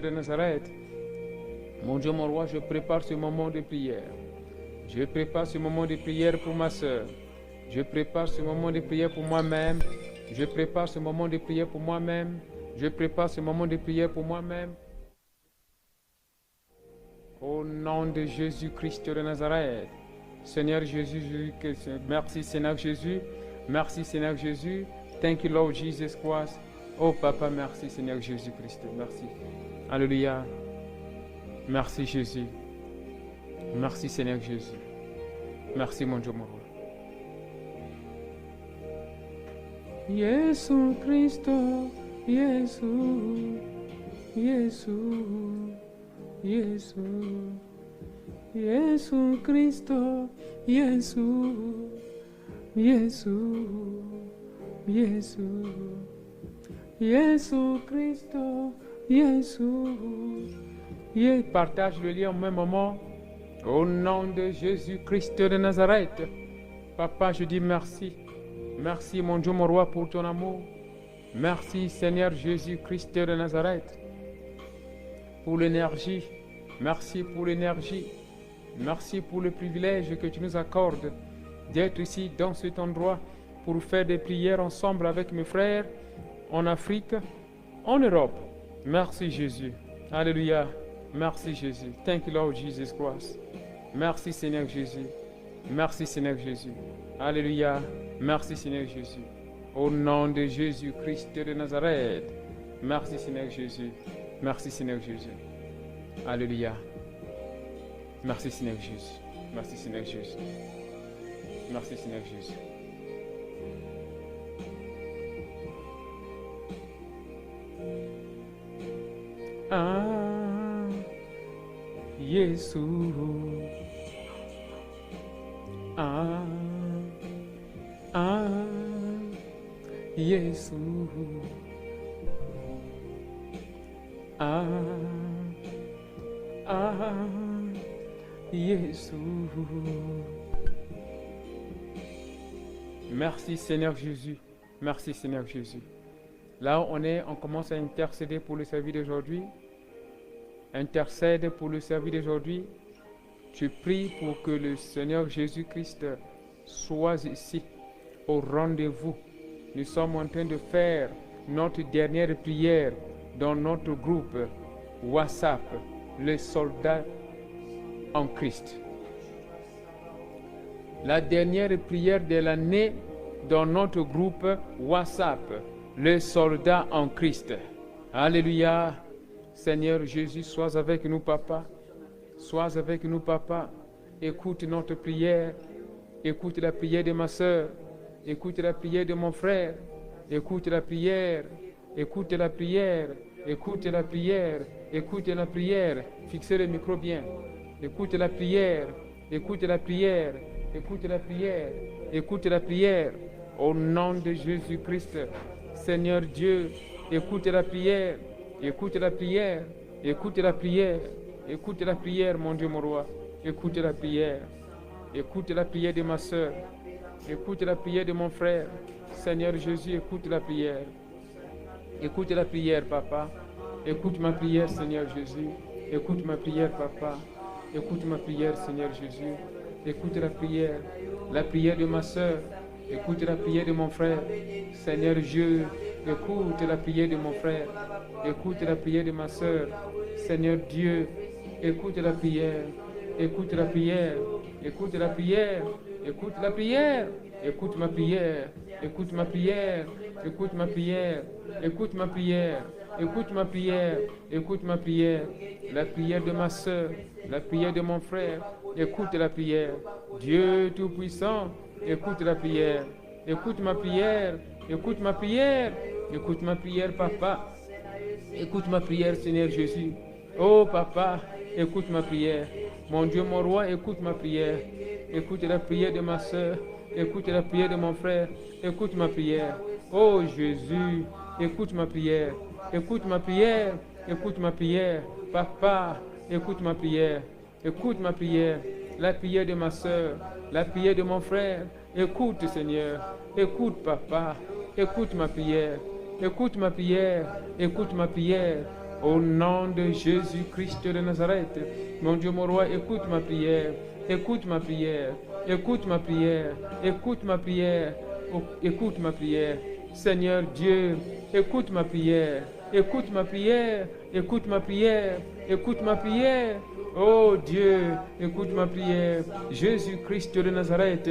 de Nazareth. Mon Dieu, mon roi, je prépare ce moment de prière. Je prépare ce moment de prière pour ma soeur. Je prépare ce moment de prière pour moi-même. Je prépare ce moment de prière pour moi-même. Je prépare ce moment de prière pour moi-même. Au nom de Jésus-Christ de Nazareth. Seigneur Jésus, merci Seigneur Jésus. Merci Seigneur Jésus. Thank you Lord Jesus Christ. Oh Papa, merci Seigneur Jésus-Christ. Merci. Alléluia. Merci Jésus. Merci Seigneur Jésus. Merci mon Dieu, mon roi. Jésus Christo, Jésus, Jésus, Jésus, Jésus Christo, Jésus, Jésus, Jésus, Jésus Christo, Jésus. Et partage le lien au même moment. Au nom de Jésus-Christ de Nazareth. Papa, je dis merci. Merci mon Dieu, mon roi, pour ton amour. Merci Seigneur Jésus-Christ de Nazareth. Pour l'énergie. Merci pour l'énergie. Merci pour le privilège que tu nous accordes d'être ici dans cet endroit pour faire des prières ensemble avec mes frères en Afrique, en Europe. Merci Jésus. Alléluia. Merci Jésus. Thank you Lord Jesus Christ. Merci Seigneur Jésus. Merci Seigneur Jésus. Alléluia. Merci Seigneur Jésus. Au nom de Jésus-Christ de Nazareth. Merci Seigneur Jésus. Merci Seigneur Jésus. Alléluia. Merci Seigneur Jésus. Merci Seigneur Jésus. Merci Seigneur Jésus. Ah, Jésus. Ah, Jésus. Ah, Jésus. Merci Seigneur Jésus. Merci Seigneur Jésus. Là où on commence à intercéder pour le service d'aujourd'hui. Intercède pour le service d'aujourd'hui. Tu pries pour que le Seigneur Jésus-Christ soit ici, au rendez-vous. Nous sommes en train de faire notre dernière prière dans notre groupe WhatsApp, les soldats en Christ. La dernière prière de l'année dans notre groupe WhatsApp, les soldats en Christ. Alléluia. Seigneur Jésus, sois avec nous, Papa. Sois avec nous, Papa. Écoute notre prière. Écoute la prière de ma soeur. Écoute la prière de mon frère. Écoute la prière. Écoute la prière. Écoute la prière. Écoute la prière. Fixez le micro bien. Écoute la prière. Écoute la prière. Écoute la prière. Écoute la prière. Au nom de Jésus-Christ. Seigneur Dieu, écoute la prière. Écoute la prière. Écoute la prière. Écoute la prière, mon Dieu, mon roi. Écoute la prière. Écoute la prière de ma soeur. Écoute la prière de mon frère. Seigneur Jésus, écoute la prière. Écoute la prière, Papa. Écoute ma prière, Seigneur Jésus. Écoute ma prière, Papa. Écoute ma prière, Seigneur Jésus. Écoute la prière de ma soeur. Écoute la prière de mon frère. Seigneur Dieu, écoute la prière de mon frère. Écoute la prière de ma soeur. Seigneur Dieu, écoute la prière. Écoute la prière. Écoute la prière. Écoute la prière. Écoute ma prière. Écoute ma prière. Écoute ma prière. Écoute ma prière. Écoute ma prière. Écoute ma prière. La prière de ma soeur. La prière de mon frère. Écoute la prière. Dieu Tout-Puissant, écoute la prière. Écoute ma prière. Écoute ma prière. Écoute ma prière, Papa. Écoute ma prière, Seigneur Jésus. Oh, Papa, écoute ma prière. Mon Dieu, mon roi, écoute ma prière. Écoute la prière de ma soeur. Écoute la prière de mon frère. Écoute ma prière. Oh, Jésus, écoute ma prière. Écoute ma prière. Écoute ma prière. Papa, écoute ma prière. Écoute ma prière. La prière de ma soeur. La prière de mon frère. Écoute, Seigneur. Écoute, Papa. Écoute ma prière. Écoute ma prière. Écoute ma prière. Au nom de Jésus-Christ de Nazareth. Mon Dieu, mon roi, écoute ma prière. Écoute ma prière. Écoute ma prière. Écoute ma prière. Écoute ma prière. Seigneur Dieu, écoute ma prière. Écoute ma prière. Écoute ma prière. Écoute ma prière. Oh Dieu, écoute ma prière. Jésus-Christ de Nazareth.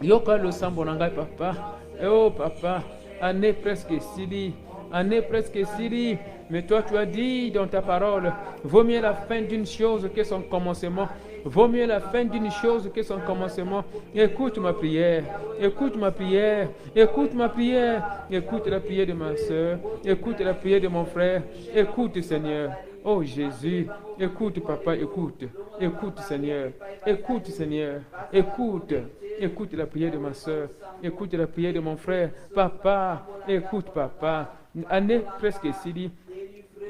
Yoka le sambonanga papa. Oh papa, année presque sili. Année presque sili. Mais toi tu as dit dans ta parole, vaut mieux la fin d'une chose que son commencement. Vaut mieux la fin d'une chose que son commencement. Écoute ma prière. Écoute ma prière. Écoute ma prière. Écoute la prière de ma soeur. Écoute la prière de mon frère. Écoute Seigneur. Oh Jésus, écoute papa, écoute. Écoute Seigneur. Écoute Seigneur. Écoute. Écoute la prière de ma soeur. Écoute la prière de mon frère. Papa, écoute papa. Année presque sili.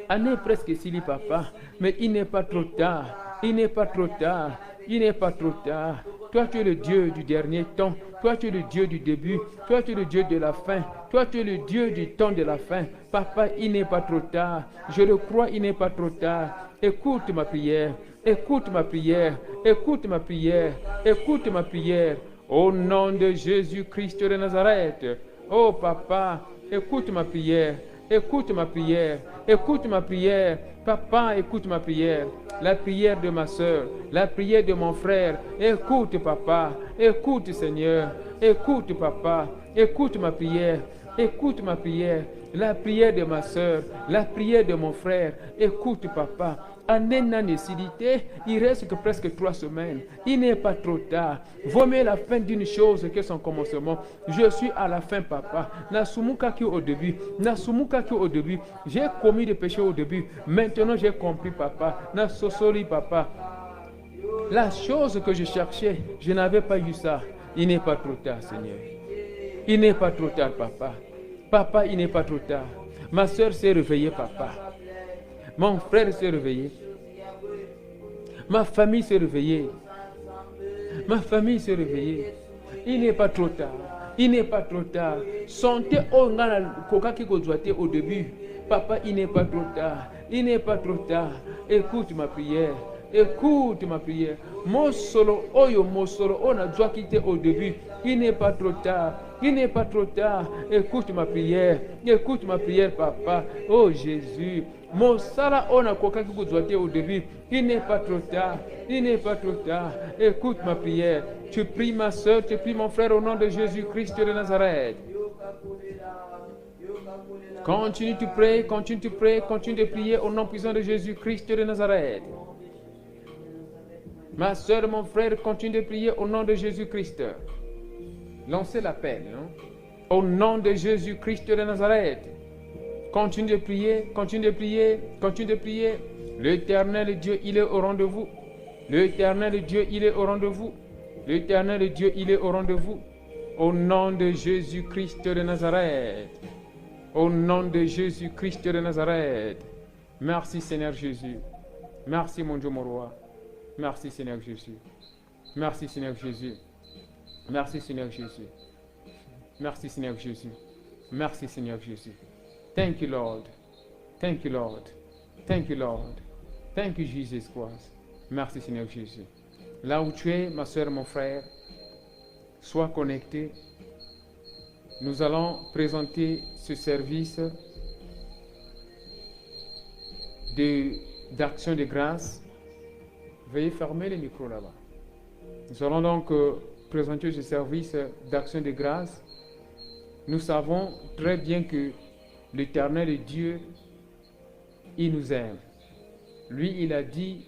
Année presque sili papa. Mais il n'est pas trop tard. Il n'est pas trop tard. Il n'est pas trop tard. Toi, tu es le Dieu du dernier temps. Toi, tu es le Dieu du début. Toi, tu es le Dieu de la fin. Toi, tu es le Dieu du temps de la fin. Papa, il n'est pas trop tard. Je le crois, il n'est pas trop tard. Écoute ma prière. Écoute ma prière. Écoute ma prière. Écoute ma prière. Au nom de Jésus-Christ de Nazareth. Oh, papa, écoute ma prière. Écoute ma prière. Écoute ma prière. Papa, écoute ma prière. La prière de ma soeur. La prière de mon frère. Écoute, papa. Écoute, Seigneur. Écoute, papa. Écoute ma prière. Écoute ma prière. La prière de ma soeur. La prière de mon frère. Écoute, papa. En un nécessité, il reste que presque 3 semaines. Il n'est pas trop tard. Vaut mieux la fin d'une chose que son commencement. Je suis à la fin, papa. Nasumuka qui au début. Nasumuka qui au début. J'ai commis des péchés au début. Maintenant, j'ai compris, papa. Nasosoli, papa. La chose que je cherchais, je n'avais pas eu ça. Il n'est pas trop tard, Seigneur. Il n'est pas trop tard, papa. Papa, il n'est pas trop tard. Ma soeur s'est réveillée, papa. Mon frère s'est réveillé. Ma famille s'est réveillée. Ma famille s'est réveillée. Il n'est pas trop tard. Il n'est pas trop tard. Sentez au début. Papa, il n'est pas trop tard. Il n'est pas trop tard. Écoute ma prière. Écoute ma prière. Mon solo, on a déjà quitté au début. Il n'est pas trop tard. Il n'est pas trop tard. Écoute ma prière. Écoute ma prière, papa. Oh Jésus. Mon sala, on a quoi au début. Il n'est pas trop tard. Il n'est pas trop tard. Écoute ma prière. Tu pries ma soeur, tu pries mon frère au nom de Jésus-Christ de Nazareth. Continue de prier, continue de prier, continue de prier au nom puissant de Jésus-Christ de Nazareth. Ma soeur, mon frère, continue de prier au nom de Jésus-Christ. Lancez l'appel. Au nom de Jésus-Christ de Nazareth. Continue de prier, continue de prier, continue de prier. L'Éternel Dieu, il est au rendez-vous. L'Éternel Dieu, il est au rendez-vous. L'Éternel Dieu, il est au rendez-vous. Au nom de Jésus-Christ de Nazareth. Au nom de Jésus-Christ de Nazareth. Merci Seigneur Jésus. Merci mon Dieu, mon roi. Merci Seigneur Jésus. Merci Seigneur Jésus. Merci Seigneur Jésus. Merci Seigneur Jésus. Merci Seigneur Jésus. Thank you Lord. Thank you Lord. Thank you Lord. Thank you Jesus Christ. Merci Seigneur Jésus. Là où tu es, ma soeur, mon frère, sois connecté. Nous allons présenter ce service d'action de grâce. Veuillez fermer les micros là-bas. Nous allons donc présenter ce service d'action de grâce. Nous savons très bien que l'Éternel Dieu, il nous aime. Lui, il a dit,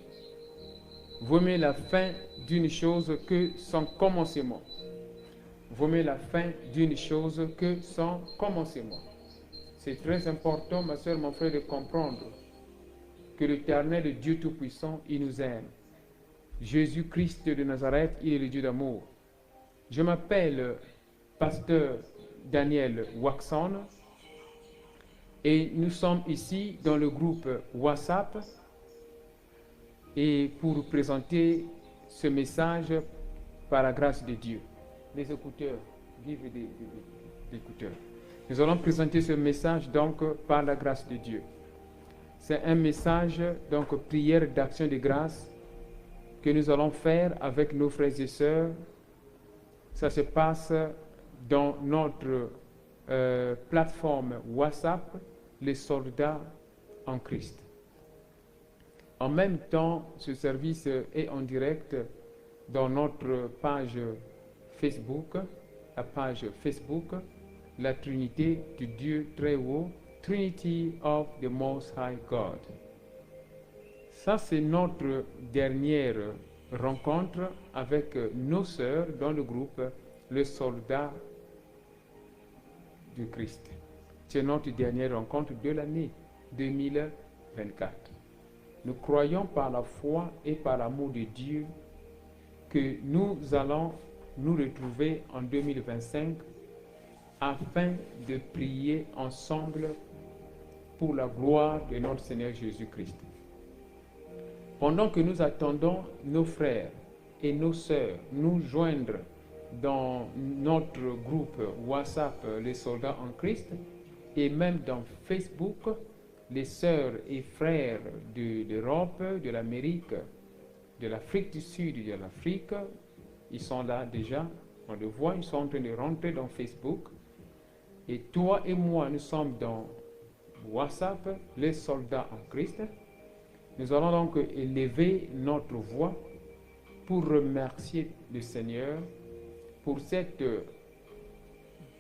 vaut mieux la fin d'une chose que son commencement. Vaut mieux la fin d'une chose que son commencement. C'est très important, ma soeur, mon frère, de comprendre que l'Éternel Dieu Tout-Puissant, il nous aime. Jésus-Christ de Nazareth, il est le Dieu d'amour. Je m'appelle pasteur Daniel Waxon et nous sommes ici dans le groupe WhatsApp et pour présenter ce message par la grâce de Dieu. Les écouteurs, vive des écouteurs. Nous allons présenter ce message donc par la grâce de Dieu. C'est un message, donc prière d'action de grâce, que nous allons faire avec nos frères et sœurs. Ça se passe dans notre plateforme WhatsApp, les soldats en Christ. En même temps, ce service est en direct dans notre page Facebook, la page Facebook, la Trinité du Dieu très haut, Trinity of the Most High God. Ça, c'est notre dernière rencontre avec nos sœurs dans le groupe Les Soldats du Christ. C'est notre dernière rencontre de l'année 2024. Nous croyons par la foi et par l'amour de Dieu que nous allons nous retrouver en 2025 afin de prier ensemble pour la gloire de notre Seigneur Jésus-Christ. Pendant que nous attendons nos frères et nos sœurs nous joindre dans notre groupe WhatsApp, les soldats en Christ, et même dans Facebook, les sœurs et frères d'Europe, de l'Amérique, de l'Afrique du Sud et de l'Afrique, ils sont là déjà, on le voit, ils sont en train de rentrer dans Facebook. Et toi et moi, nous sommes dans WhatsApp, les soldats en Christ. Nous allons donc élever notre voix pour remercier le Seigneur pour cette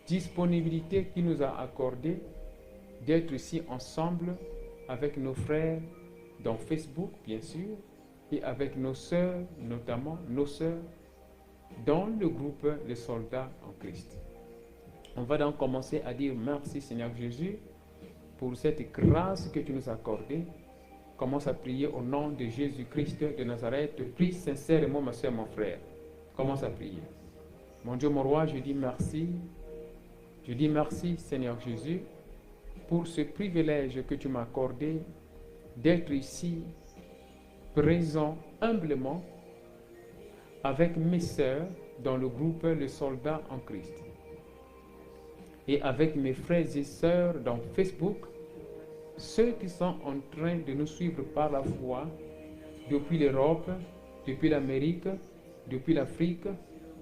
disponibilité qu'il nous a accordée d'être ici ensemble avec nos frères dans Facebook, bien sûr, et avec nos sœurs, notamment nos sœurs, dans le groupe Les Soldats en Christ. On va donc commencer à dire merci Seigneur Jésus pour cette grâce que tu nous as accordée. Commence à prier au nom de Jésus-Christ de Nazareth. Prie sincèrement ma soeur, mon frère. Commence à prier. Mon Dieu, mon roi, je dis merci. Je dis merci Seigneur Jésus pour ce privilège que tu m'as accordé d'être ici, présent humblement avec mes sœurs dans le groupe Les Soldats en Christ et avec mes frères et sœurs dans Facebook, ceux qui sont en train de nous suivre par la foi depuis l'Europe, depuis l'Amérique, depuis l'Afrique,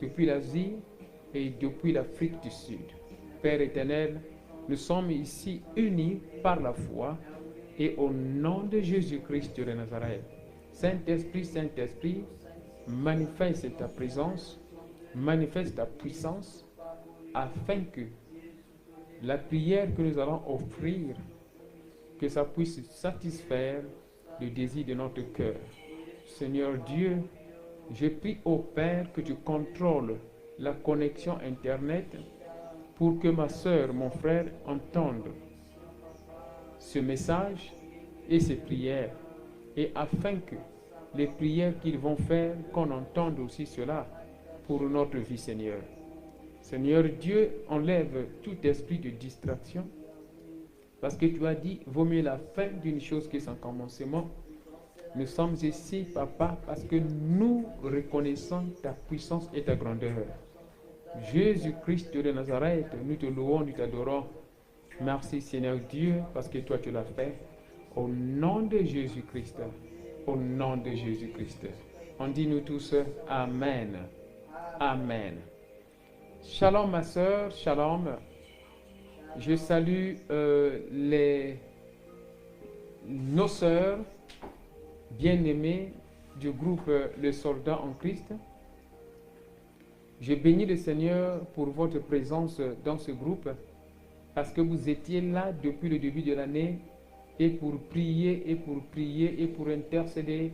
depuis l'Asie et depuis l'Afrique du Sud. Père éternel, nous sommes ici unis par la foi et au nom de Jésus-Christ de Nazareth. Saint-Esprit, Saint-Esprit, manifeste ta présence, manifeste ta puissance afin que la prière que nous allons offrir, que ça puisse satisfaire le désir de notre cœur. Seigneur Dieu, je prie au Père que tu contrôles la connexion Internet pour que ma soeur, mon frère entendent ce message et ces prières, et afin que les prières qu'ils vont faire, qu'on entende aussi cela pour notre vie, Seigneur. Seigneur Dieu, enlève tout esprit de distraction, parce que tu as dit, vaut mieux la fin d'une chose que son commencement. Nous sommes ici, Papa, parce que nous reconnaissons ta puissance et ta grandeur. Jésus-Christ de Nazareth, nous te louons, nous t'adorons. Merci Seigneur Dieu, parce que toi tu l'as fait. Au nom de Jésus-Christ, au nom de Jésus-Christ. On dit nous tous, Amen. Amen. Shalom ma soeur, shalom. Je salue nos sœurs bien-aimées du groupe Les Soldats en Christ. Je bénis le Seigneur pour votre présence dans ce groupe parce que vous étiez là depuis le début de l'année et pour prier et pour intercéder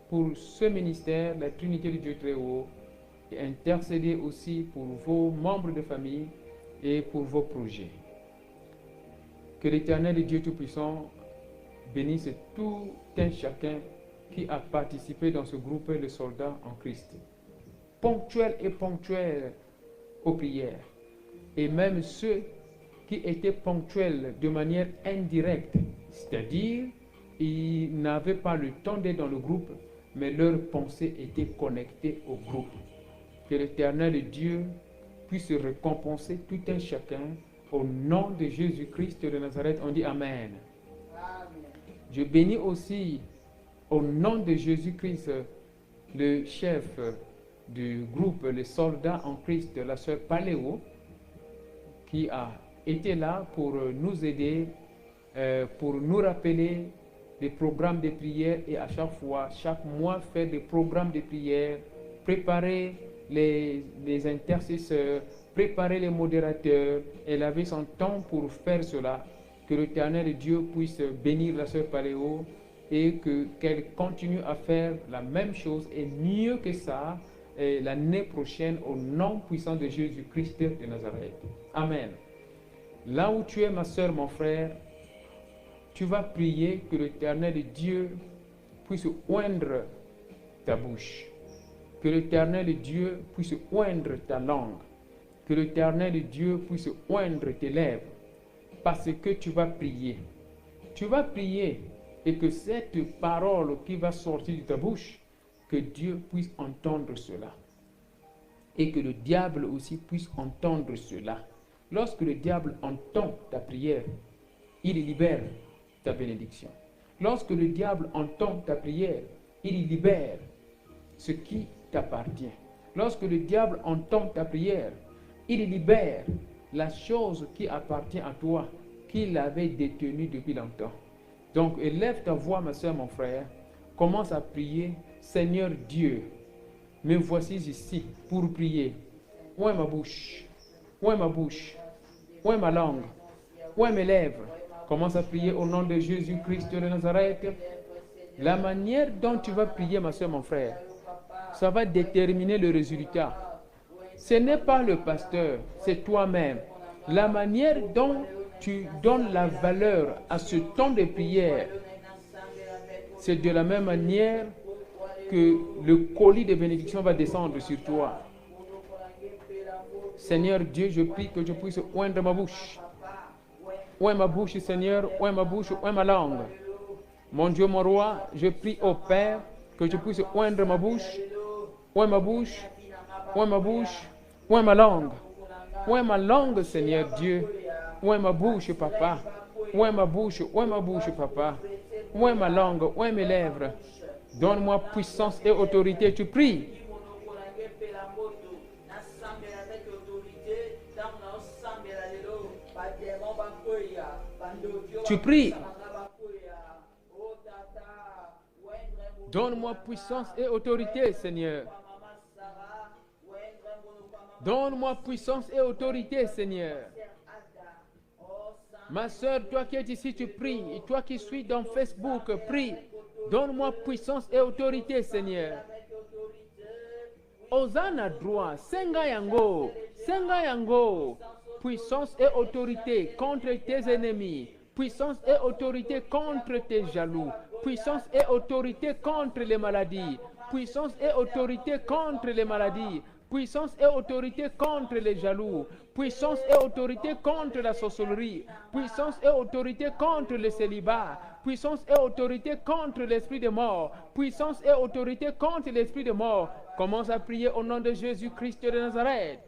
pour ce ministère, la Trinité de Dieu très haut, et intercéder aussi pour vos membres de famille et pour vos projets. Que l'Éternel Dieu Tout-Puissant bénisse tout un chacun qui a participé dans ce groupe Les Soldats en Christ, ponctuels aux prières, et même ceux qui étaient ponctuels de manière indirecte, c'est-à-dire ils n'avaient pas le temps d'être dans le groupe, mais leurs pensées étaient connectées au groupe. Que l'Éternel Dieu puisse récompenser tout un chacun au nom de Jésus-Christ de Nazareth. On dit Amen. Amen. Je bénis aussi au nom de Jésus-Christ le chef du groupe Les Soldats en Christ, la sœur Paléo, qui a été là pour nous aider, pour nous rappeler des programmes de prière et à chaque fois, chaque mois, faire des programmes de prière, préparer les intercesseurs, préparer les modérateurs. Elle avait son temps pour faire cela. Que l'Éternel Dieu puisse bénir la sœur Paléo et qu'elle continue à faire la même chose et mieux que ça l'année prochaine au nom puissant de Jésus-Christ de Nazareth. Amen. Là où tu es, ma sœur, mon frère, tu vas prier que l'Éternel Dieu puisse oindre ta bouche, que l'Éternel Dieu puisse oindre ta langue, que l'Éternel Dieu puisse oindre tes lèvres, parce que tu vas prier. Tu vas prier et que cette parole qui va sortir de ta bouche, que Dieu puisse entendre cela. Et que le diable aussi puisse entendre cela. Lorsque le diable entend ta prière, il libère ta bénédiction. Lorsque le diable entend ta prière, il libère ce qui t'appartient. Lorsque le diable entend ta prière, il libère la chose qui appartient à toi, qu'il avait détenue depuis longtemps. Donc, élève ta voix, ma soeur, mon frère. Commence à prier. Seigneur Dieu, me voici ici pour prier. Où est ma bouche? Où est ma bouche? Où est ma langue? Où est mes lèvres? Commence à prier au nom de Jésus-Christ de Nazareth. La manière dont tu vas prier, ma soeur, mon frère, ça va déterminer le résultat. Ce n'est pas le pasteur, c'est toi-même. La manière dont tu donnes la valeur à ce temps de prière, c'est de la même manière que le colis de bénédiction va descendre sur toi. Seigneur Dieu, je prie que je puisse oindre ma bouche. Où est ma bouche, Seigneur? Où est ma bouche? Où est ma langue? Mon Dieu, mon roi, je prie au Père que je puisse oindre ma bouche. Où est ma bouche? Où est ma bouche? Où est ma langue? Où est ma langue, Seigneur Dieu? Où est ma bouche, Papa? Où est ma bouche? Où est ma bouche, Papa? Où est ma langue? Où est mes lèvres? Donne-moi puissance et autorité. Tu pries. Tu pries. Donne-moi puissance et autorité, Seigneur. Donne-moi puissance et autorité, Seigneur. Ma soeur, toi qui es ici, tu pries. Et toi qui suis dans Facebook, prie. Donne-moi puissance et autorité, Seigneur. Hosanna droit, Senga Yango, Senga Yango. Puissance et autorité contre tes ennemis. Puissance et autorité contre tes jaloux. Puissance et autorité contre les maladies. Puissance et autorité contre les maladies. Puissance et autorité contre les jaloux. Puissance et autorité contre la sorcellerie. Puissance et autorité contre le célibat. Puissance et autorité contre l'esprit de mort. Puissance et autorité contre l'esprit de mort. Commence à prier au nom de Jésus-Christ de Nazareth.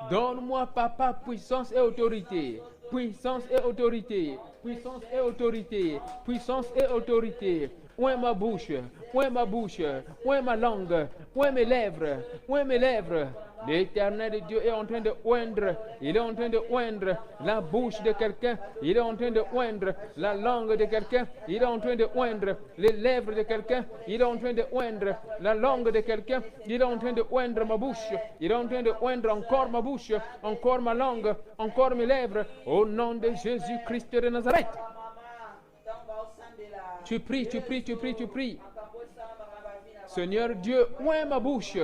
Donne-moi, Papa, puissance et autorité. Puissance et autorité. Puissance et autorité. Puissance et autorité. Où est ma bouche? Où est ma bouche? Où est ma langue? Où est mes lèvres? Où est mes lèvres? L'Éternel Dieu est en train de oindre. Il est en train de oindre la bouche de quelqu'un. Il est en train de oindre la langue de quelqu'un. Il est en train de oindre les lèvres de quelqu'un. Il est en train de oindre la langue de quelqu'un. Il est en train de oindre ma bouche. Il est en train de oindre encore ma bouche, encore ma langue, encore mes lèvres. Au nom de Jésus-Christ de Nazareth. Tu pries, tu pries, tu pries, tu pries. Seigneur Dieu, où est ma bouche?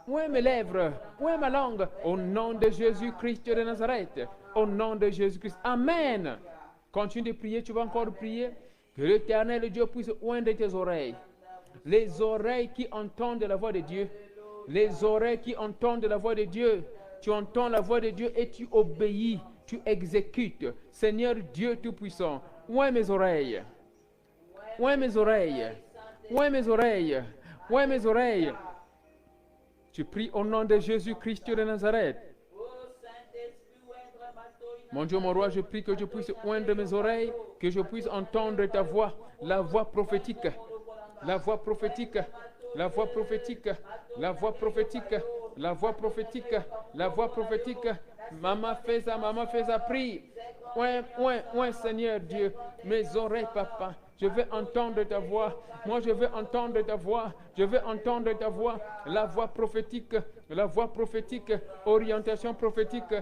Où est mes lèvres? Où est ma langue? Au nom de Jésus-Christ de Nazareth. Au nom de Jésus-Christ. Amen. Continue de prier, tu vas encore prier. Que l'Éternel Dieu puisse oindre tes oreilles. Les oreilles qui entendent la voix de Dieu. Les oreilles qui entendent la voix de Dieu. Tu entends la voix de Dieu et tu obéis. Tu exécutes. Seigneur Dieu Tout-Puissant, où est mes oreilles? Où est mes oreilles? Où est mes oreilles? Où est mes oreilles? Tu pries au nom de Jésus-Christ de Nazareth. Mon Dieu, mon roi, je prie que je puisse oindre mes oreilles, que je puisse entendre ta voix, la voix prophétique, la voix prophétique, la voix prophétique, la voix prophétique, la voix prophétique, la voix prophétique. Maman fais ça, prie. Ouais, Seigneur Dieu, mes oreilles, papa. Je veux entendre ta voix. Moi, je veux entendre ta voix. Je veux entendre ta voix. La voix prophétique, orientation prophétique,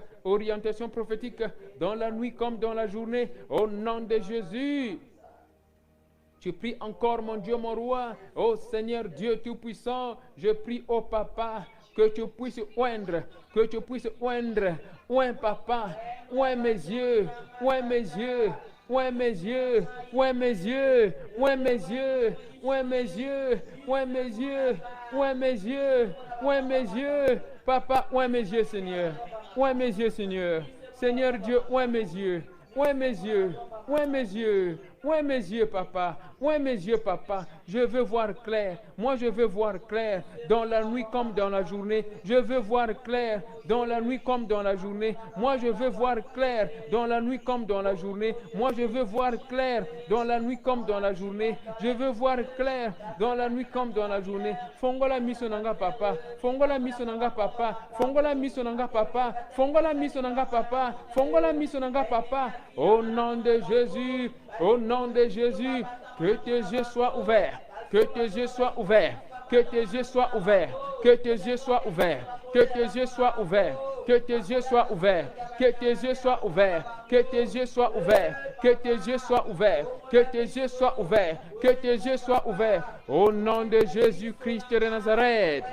dans la nuit comme dans la journée, au nom de Jésus. Je prie encore, mon Dieu, mon roi, ô Seigneur Dieu Tout-Puissant, je prie au Papa, que tu puisses oindre, oins papa, oins mes yeux, oins mes yeux, oins mes yeux, oins mes yeux, oins mes yeux, oins mes yeux, oins mes yeux, oins mes yeux, oins mes yeux, papa, oins mes yeux, Seigneur, oins mes yeux, Seigneur, Seigneur Dieu, oins mes yeux, oins mes yeux, oins mes yeux, oins mes yeux, papa, oins mes yeux, papa. Je veux voir clair. Moi, je veux voir clair dans la nuit comme dans la journée. Je veux voir clair dans la nuit comme dans la journée. Moi, je veux voir clair dans la nuit comme dans la journée. Moi, je veux voir clair dans la nuit comme dans la journée. Je veux voir clair dans la nuit comme dans la journée. Fongola misonanga papa. Fongola misonanga papa. Fongola misonanga papa. Fongola misonanga papa. Fongola misonanga papa. Au nom de Jésus. Au nom de Jésus, que tes yeux soient ouverts, que tes yeux soient ouverts, que tes yeux soient ouverts, que tes yeux soient ouverts, que tes yeux soient ouverts, que tes yeux soient ouverts, que tes yeux soient ouverts, que tes yeux soient ouverts, que tes yeux soient ouverts, que tes yeux soient ouverts, que tes yeux soient ouverts, au nom de Jésus-Christ de Nazareth.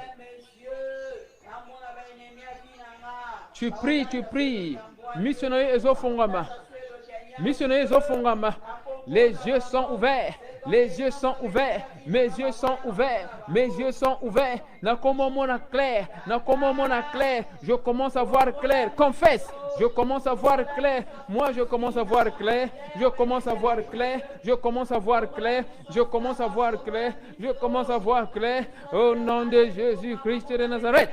Tu pries, missionnaire Ezofongama. Missionnaire Zofongama, les yeux sont ouverts, les yeux sont ouverts, mes yeux sont ouverts, mes yeux sont ouverts. Na comment mon clair, je commence à voir clair. Confesse, je commence à voir clair. Moi, je commence à voir clair, je commence à voir clair, je commence à voir clair, je commence à voir clair, je commence à voir clair. Au nom de Jésus-Christ de Nazareth.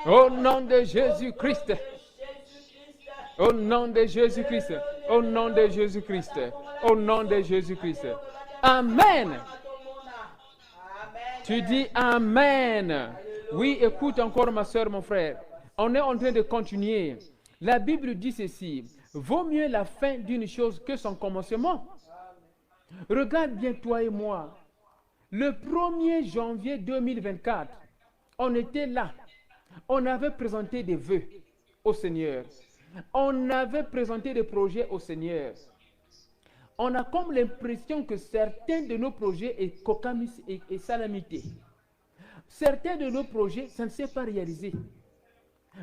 Au nom de Jésus-Christ. Au nom de Jésus-Christ, au nom de Jésus-Christ, au nom de Jésus-Christ. Amen. Tu dis Amen. Oui, écoute encore ma soeur, mon frère. On est en train de continuer. La Bible dit ceci. Vaut mieux la fin d'une chose que son commencement. Regarde bien toi et moi. Le 1er janvier 2024, on était là. On avait présenté des vœux au Seigneur. On avait présenté des projets au Seigneur. On a comme l'impression que certains de nos projets est cocamis et salamité. Certains de nos projets, ça ne s'est pas réalisé.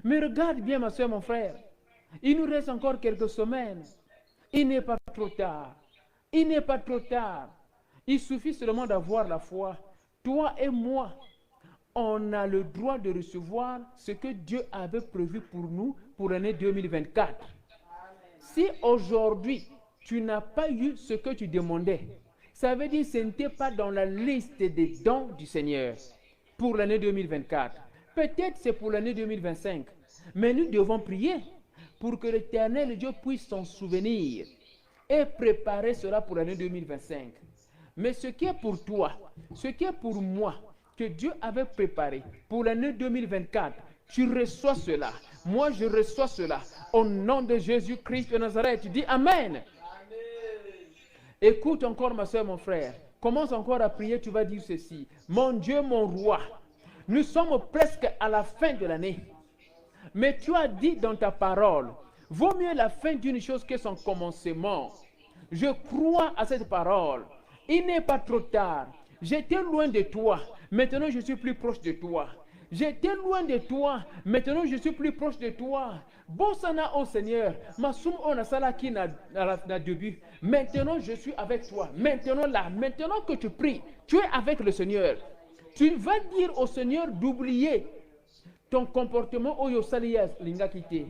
Mais regarde bien ma soeur, mon frère. Il nous reste encore quelques semaines. Il n'est pas trop tard. Il n'est pas trop tard. Il suffit seulement d'avoir la foi. Toi et moi, on a le droit de recevoir ce que Dieu avait prévu pour nous pour l'année 2024. Si aujourd'hui, tu n'as pas eu ce que tu demandais, ça veut dire que ce n'était pas dans la liste des dons du Seigneur pour l'année 2024. Peut-être c'est pour l'année 2025. Mais nous devons prier pour que l'Éternel Dieu puisse s'en souvenir et préparer cela pour l'année 2025. Mais ce qui est pour toi, ce qui est pour moi, que Dieu avait préparé pour l'année 2024, tu reçois cela. Moi, je reçois cela. Au nom de Jésus-Christ de Nazareth, tu dis Amen. Amen. Écoute encore ma soeur, mon frère. Commence encore à prier, tu vas dire ceci. Mon Dieu, mon roi, nous sommes presque à la fin de l'année. Mais tu as dit dans ta parole, vaut mieux la fin d'une chose que son commencement. Je crois à cette parole. Il n'est pas trop tard. J'étais loin de toi. Maintenant, je suis plus proche de toi. J'étais loin de toi. Maintenant, je suis plus proche de toi. Bosana au Seigneur. Masum on a sala qui n'a début. Maintenant, je suis avec toi. Maintenant, là, maintenant que tu pries, tu es avec le Seigneur. Tu vas dire au Seigneur d'oublier ton comportement au yosaliya lingakite.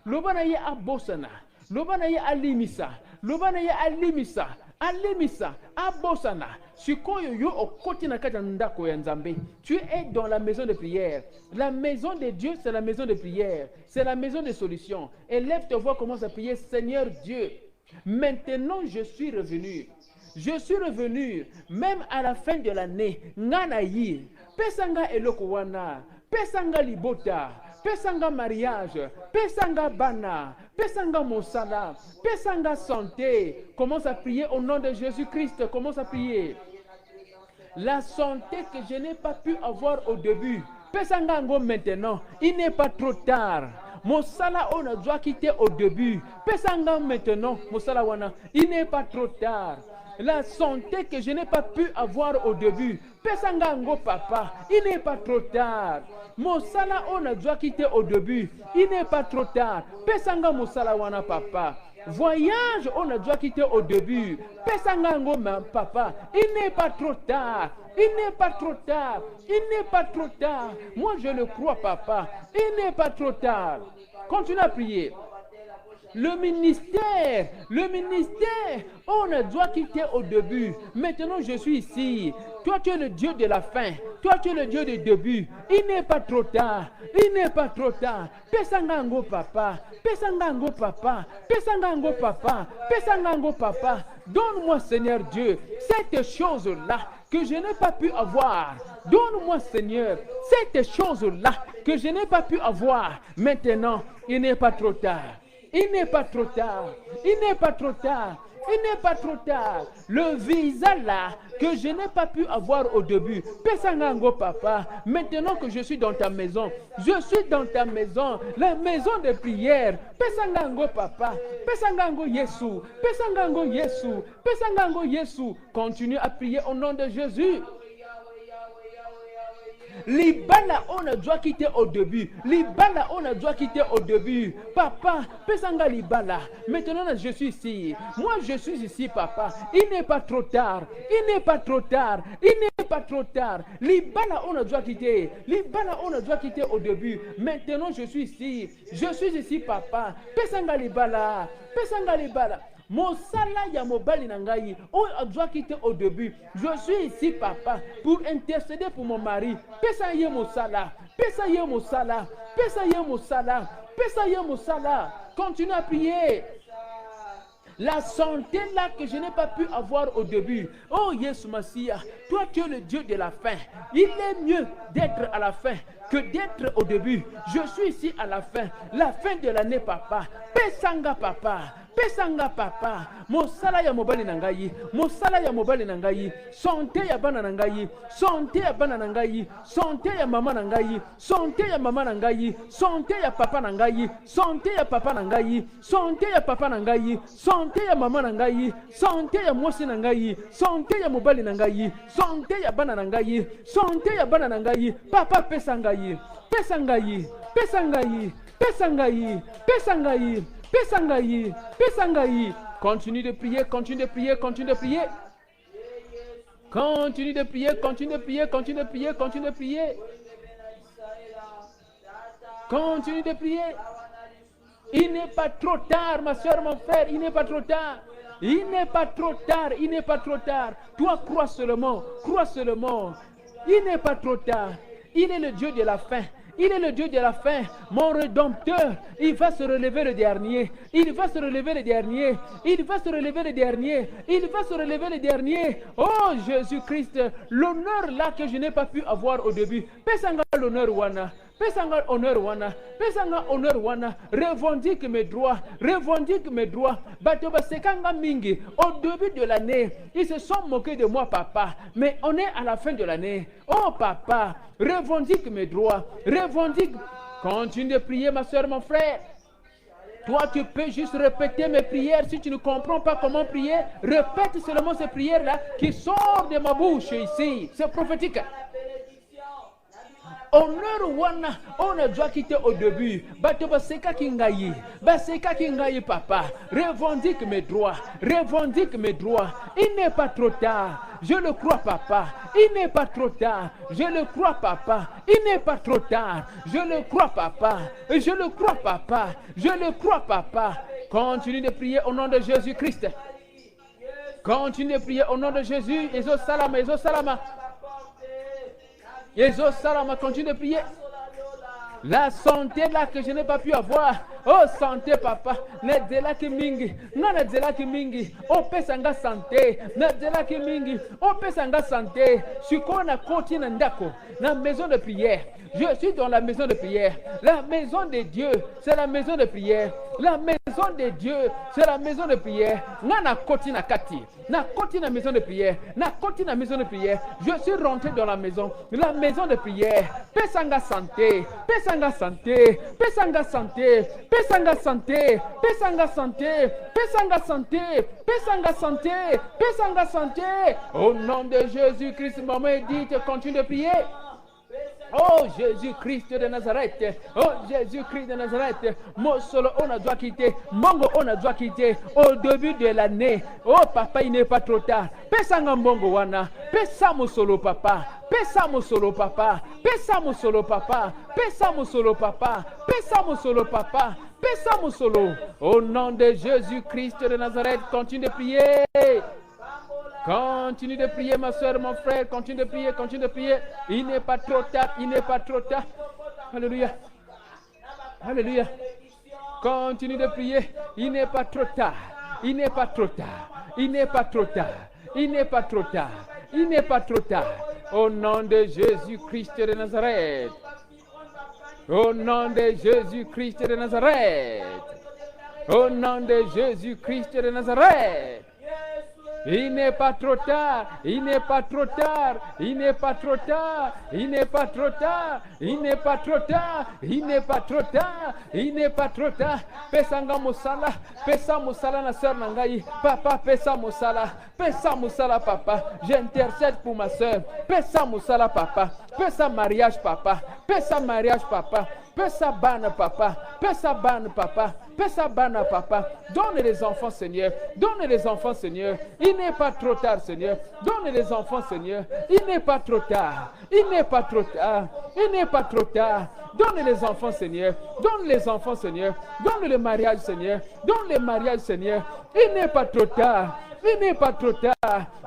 Lobanaye a bosana. Lobanaye a limisa. Lobanaye a limisa. alimisa, abosana, sikoyo yo okoti na kati ya ndako ya Nzambe. Tu es dans la maison de prière. La maison de Dieu, c'est la maison de prière. C'est la maison de solution. Élève ta voix, commence à prier. Seigneur Dieu, maintenant je suis revenu. Je suis revenu, même à la fin de l'année. Nganayi, pesanga eloko wana, pesanga libota, pesanga mariage, pesanga bana, pesanga mosala, pesanga santé. Commence à prier au nom de Jésus-Christ. Commence à prier. La santé que je n'ai pas pu avoir au début, pesanga ngo maintenant. Il n'est pas trop tard. Mosala on a doit quitter au début. Pesanga maintenant, mosala wana. Il n'est pas trop tard. La santé que je n'ai pas pu avoir au début, pesanga ngo papa. Il n'est pas trop tard. Mosala on a doit quitter au début. Il n'est pas trop tard. Pesanga mosala wana papa. Voyage on a doit quitter au début. Pesanga ngo papa. Il n'est pas trop tard. Il n'est pas trop tard. Il n'est pas trop tard. Moi je le crois papa. Il n'est pas trop tard. Continue à prier. Le ministère, on a doit quitter au début. Maintenant, je suis ici. Toi, tu es le Dieu de la fin. Toi, tu es le Dieu du début. Il n'est pas trop tard. Il n'est pas trop tard. Pesangango papa. Pesangango papa. Pesangango papa. Pesangango papa. Donne-moi, Seigneur Dieu, cette chose-là que je n'ai pas pu avoir. Donne-moi, Seigneur, cette chose-là que je n'ai pas pu avoir. Maintenant, il n'est pas trop tard. Il n'est pas trop tard. Il n'est pas trop tard. Il n'est pas trop tard. Le visa là que je n'ai pas pu avoir au début. Pesangango papa. Maintenant que je suis dans ta maison. Je suis dans ta maison. La maison de prière. Pesangango papa. Pesangango Yesu. Pesangango Yesu. Pesangango Yesu. Continue à prier au nom de Jésus. Libala, on a doit quitter au début. Libala, on a doit quitter au début. Papa, pesanga libala. Maintenant, je suis ici. Moi, je suis ici, papa. Il n'est pas trop tard. Il n'est pas trop tard. Il n'est pas trop tard. Libala, on a doit quitter. Libala, on a doit quitter au début. Maintenant, je suis ici. Je suis ici, papa. Pesanga libala. Pesanga libala. Mosala ya mobali nangai, on doit quitter au début. Je suis ici, papa, pour intercéder pour mon mari. Pesaye mosala, pesaye mosala, pesaye mosala, pesaye mosala. Continue à prier. La santé là que je n'ai pas pu avoir au début. Oh Yesu Masia, toi tu es le Dieu de la fin. Il est mieux d'être à la fin que d'être au début. Je suis ici à la fin de l'année papa. Pesanga papa. Pesanga papa, mosala ya mobali nangai, mosala ya mobali nangai, santé ya bana nangai, santé ya bana nangai, santé ya mama nangai, santé ya mama nangai, santé ya papa nangai, santé ya papa nangai, santé ya papa nangai, santé ya mama nangai, santé ya mosi nangai, santé ya mobali nangai, santé ya bana nangai, santé ya bana nangai, papa pesangai, pesangai, pesangai, pesangai, pesangai. Pesangai, pesangai. Continue de prier, continue de prier, continue de prier. Continue de prier, continue de prier, continue de prier, continue de prier. Continue de prier. Il n'est pas trop tard, ma soeur, mon frère, il n'est pas trop tard. Il n'est pas trop tard, il n'est pas trop tard. Toi, crois seulement, crois seulement. Il n'est pas trop tard. Il est le Dieu de la fin. Il est le Dieu de la fin, mon Rédempteur. Il va se relever le dernier. Il va se relever le dernier. Il va se relever le dernier. Il va se relever le dernier. Oh Jésus-Christ, l'honneur là que je n'ai pas pu avoir au début. Pesanga l'honneur wana. Pesanga honneur wana. Pesanga honneur wana. Revendique mes droits. Revendique mes droits. Batoba sekanga mingi. Au début de l'année, ils se sont moqués de moi, papa. Mais on est à la fin de l'année. Oh papa, revendique mes droits. Revendique. Continue de prier, ma soeur, mon frère. Toi, tu peux juste répéter mes prières. Si tu ne comprends pas comment prier, répète seulement ces prières-là qui sortent de ma bouche ici. C'est prophétique. Honneur wana, on a déjà quitté au début. Batoba seka kingayi, baseka kingayi papa. Revendique mes droits, revendique mes droits. Il n'est pas trop tard. Je le crois papa. Il n'est pas trop tard. Je le crois papa. Il n'est pas trop tard. Je le crois papa. Je le crois papa. Je le crois papa. Continue de prier au nom de Jésus-Christ. Continue de prier au nom de Jésus. Ezo salama, ezo salama. Ezo salama, continue de prier. La santé là que je n'ai pas pu avoir. Oh santé papa. Nedzela ki mingi. Non nedzela ki mingi. Oh pesanga santé. Nedzela ki mingi. Oh pesanga santé. Sukona koti na ndako. Na maison de prière. Je suis dans la maison de prière. La maison de Dieu, c'est la maison de prière. La maison de Dieu, c'est la maison de prière. Nana koti na kati. Na koti na maison de prière. Na koti na maison de prière. Je suis rentré dans la maison de prière. Pesanga santé. Pesanga santé. Pesanga santé. Pesanga santé. Pesanga santé. Pesanga santé. Pesanga santé. Pesanga santé. Au nom de Jésus-Christ, maman dit, continue de prier. Oh Jésus-Christ de Nazareth, oh Jésus-Christ de Nazareth, Mosolo on a doit quitter, Mongo on a doit quitter au début de l'année. Oh papa, il n'est pas trop tard. Pesanga Mongo wana, pesa Mosolo papa, pesa Mosolo papa, pesa Mosolo papa, pesa Mosolo papa, pesa Mosolo papa, pesa Mosolo. Au nom de Jésus-Christ de Nazareth, continue de prier. Continue de prier, ma soeur, mon frère. Continue de prier, continue de prier. Il n'est pas trop tard, il n'est pas trop tard. Alléluia. Alléluia. Continue de prier. Il n'est pas trop tard. Il n'est pas trop tard. Il n'est pas trop tard. Il n'est pas trop tard. Il n'est pas trop tard. Au nom de Jésus-Christ de Nazareth. Au nom de Jésus-Christ de Nazareth. Au nom de Jésus-Christ de Nazareth. Il n'est pas trop tard, il n'est pas trop tard, il n'est pas trop tard, il n'est pas trop tard, il n'est pas trop tard, il n'est pas trop tard, il n'est pas trop tard. Pesanga musala na sœur nangai, papa pesa musala papa, j'intercède pour ma sœur, pesa musala papa, pesa mariage papa, pesa mariage papa, pesa ban papa, pesa ban papa. Pesa bana papa, donne les enfants Seigneur, donne les enfants Seigneur, il n'est pas trop tard Seigneur, donne les enfants Seigneur, il n'est pas trop tard, il n'est pas trop tard, il n'est pas trop tard, donne les enfants Seigneur, donne les enfants Seigneur, donne le mariage Seigneur, donne le mariage Seigneur, il n'est pas trop tard. Il n'est pas trop tard.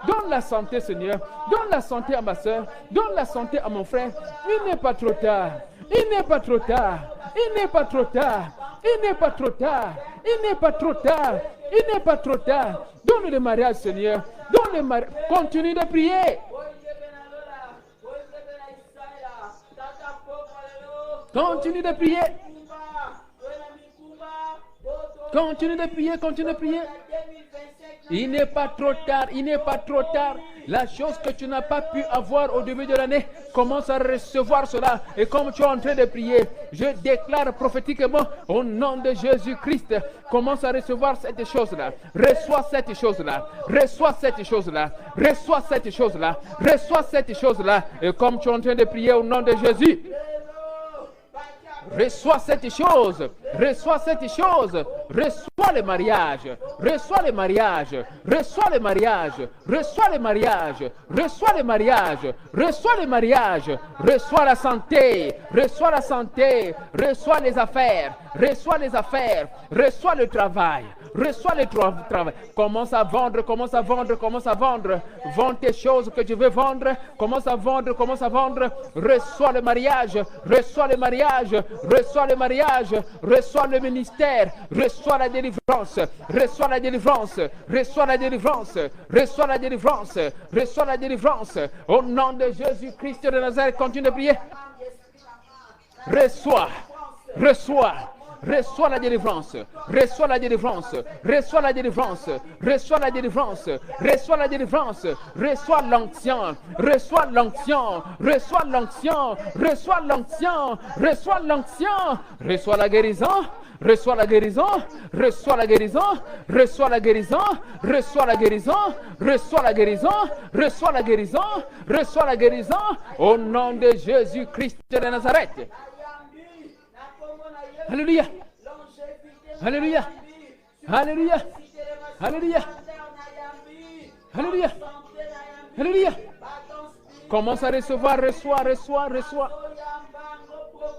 Donne la santé, Seigneur. Donne la santé à ma soeur. Donne la santé à mon frère. Il n'est pas trop tard. Il n'est pas trop tard. Il n'est pas trop tard. Il n'est pas trop tard. Il n'est pas trop tard. Il n'est pas trop tard. Donne le mariage, Seigneur. Donne le mariage. Continue de prier. Continue de prier. Continue de prier. Continue de prier. Il n'est pas trop tard, il n'est pas trop tard. La chose que tu n'as pas pu avoir au début de l'année, commence à recevoir cela. Et comme tu es en train de prier, je déclare prophétiquement au nom de Jésus-Christ, commence à recevoir cette chose-là. Reçois cette chose-là. Reçois cette chose-là. Reçois cette chose-là. Reçois cette chose-là. Et comme tu es en train de prier au nom de Jésus, reçois cette chose, reçois cette chose, reçois le mariage, reçois le mariage, reçois le mariage, reçois le mariage, reçois le mariage, reçois le mariage, reçois la santé, reçois la santé, reçois les affaires, reçois les affaires, reçois le travail. Reçois le travail. Commence à vendre, commence à vendre, commence à vendre. Vends tes choses que tu veux vendre. Commence à vendre, commence à vendre. Reçois le mariage, reçois le mariage, reçois le mariage, reçois le ministère, reçois la délivrance, reçois la délivrance, reçois la délivrance, reçois la délivrance, reçois la délivrance. Au nom de Jésus-Christ de Nazareth, continue de prier. Reçois, reçois. Reçois la délivrance, reçois la délivrance, reçois la délivrance, reçois la délivrance, reçois la délivrance, reçois l'onction, reçois l'onction, reçois l'onction, reçois l'onction, reçois l'onction, reçois la guérison, reçois la guérison, reçois la guérison, reçois la guérison, reçois la guérison, reçois la guérison, reçois la guérison, reçois la guérison, au nom de Jésus-Christ de Nazareth. Alléluia. Alléluia. Alléluia. Alléluia. Alléluia. Alléluia. Commence à recevoir, reçois, reçois, reçois.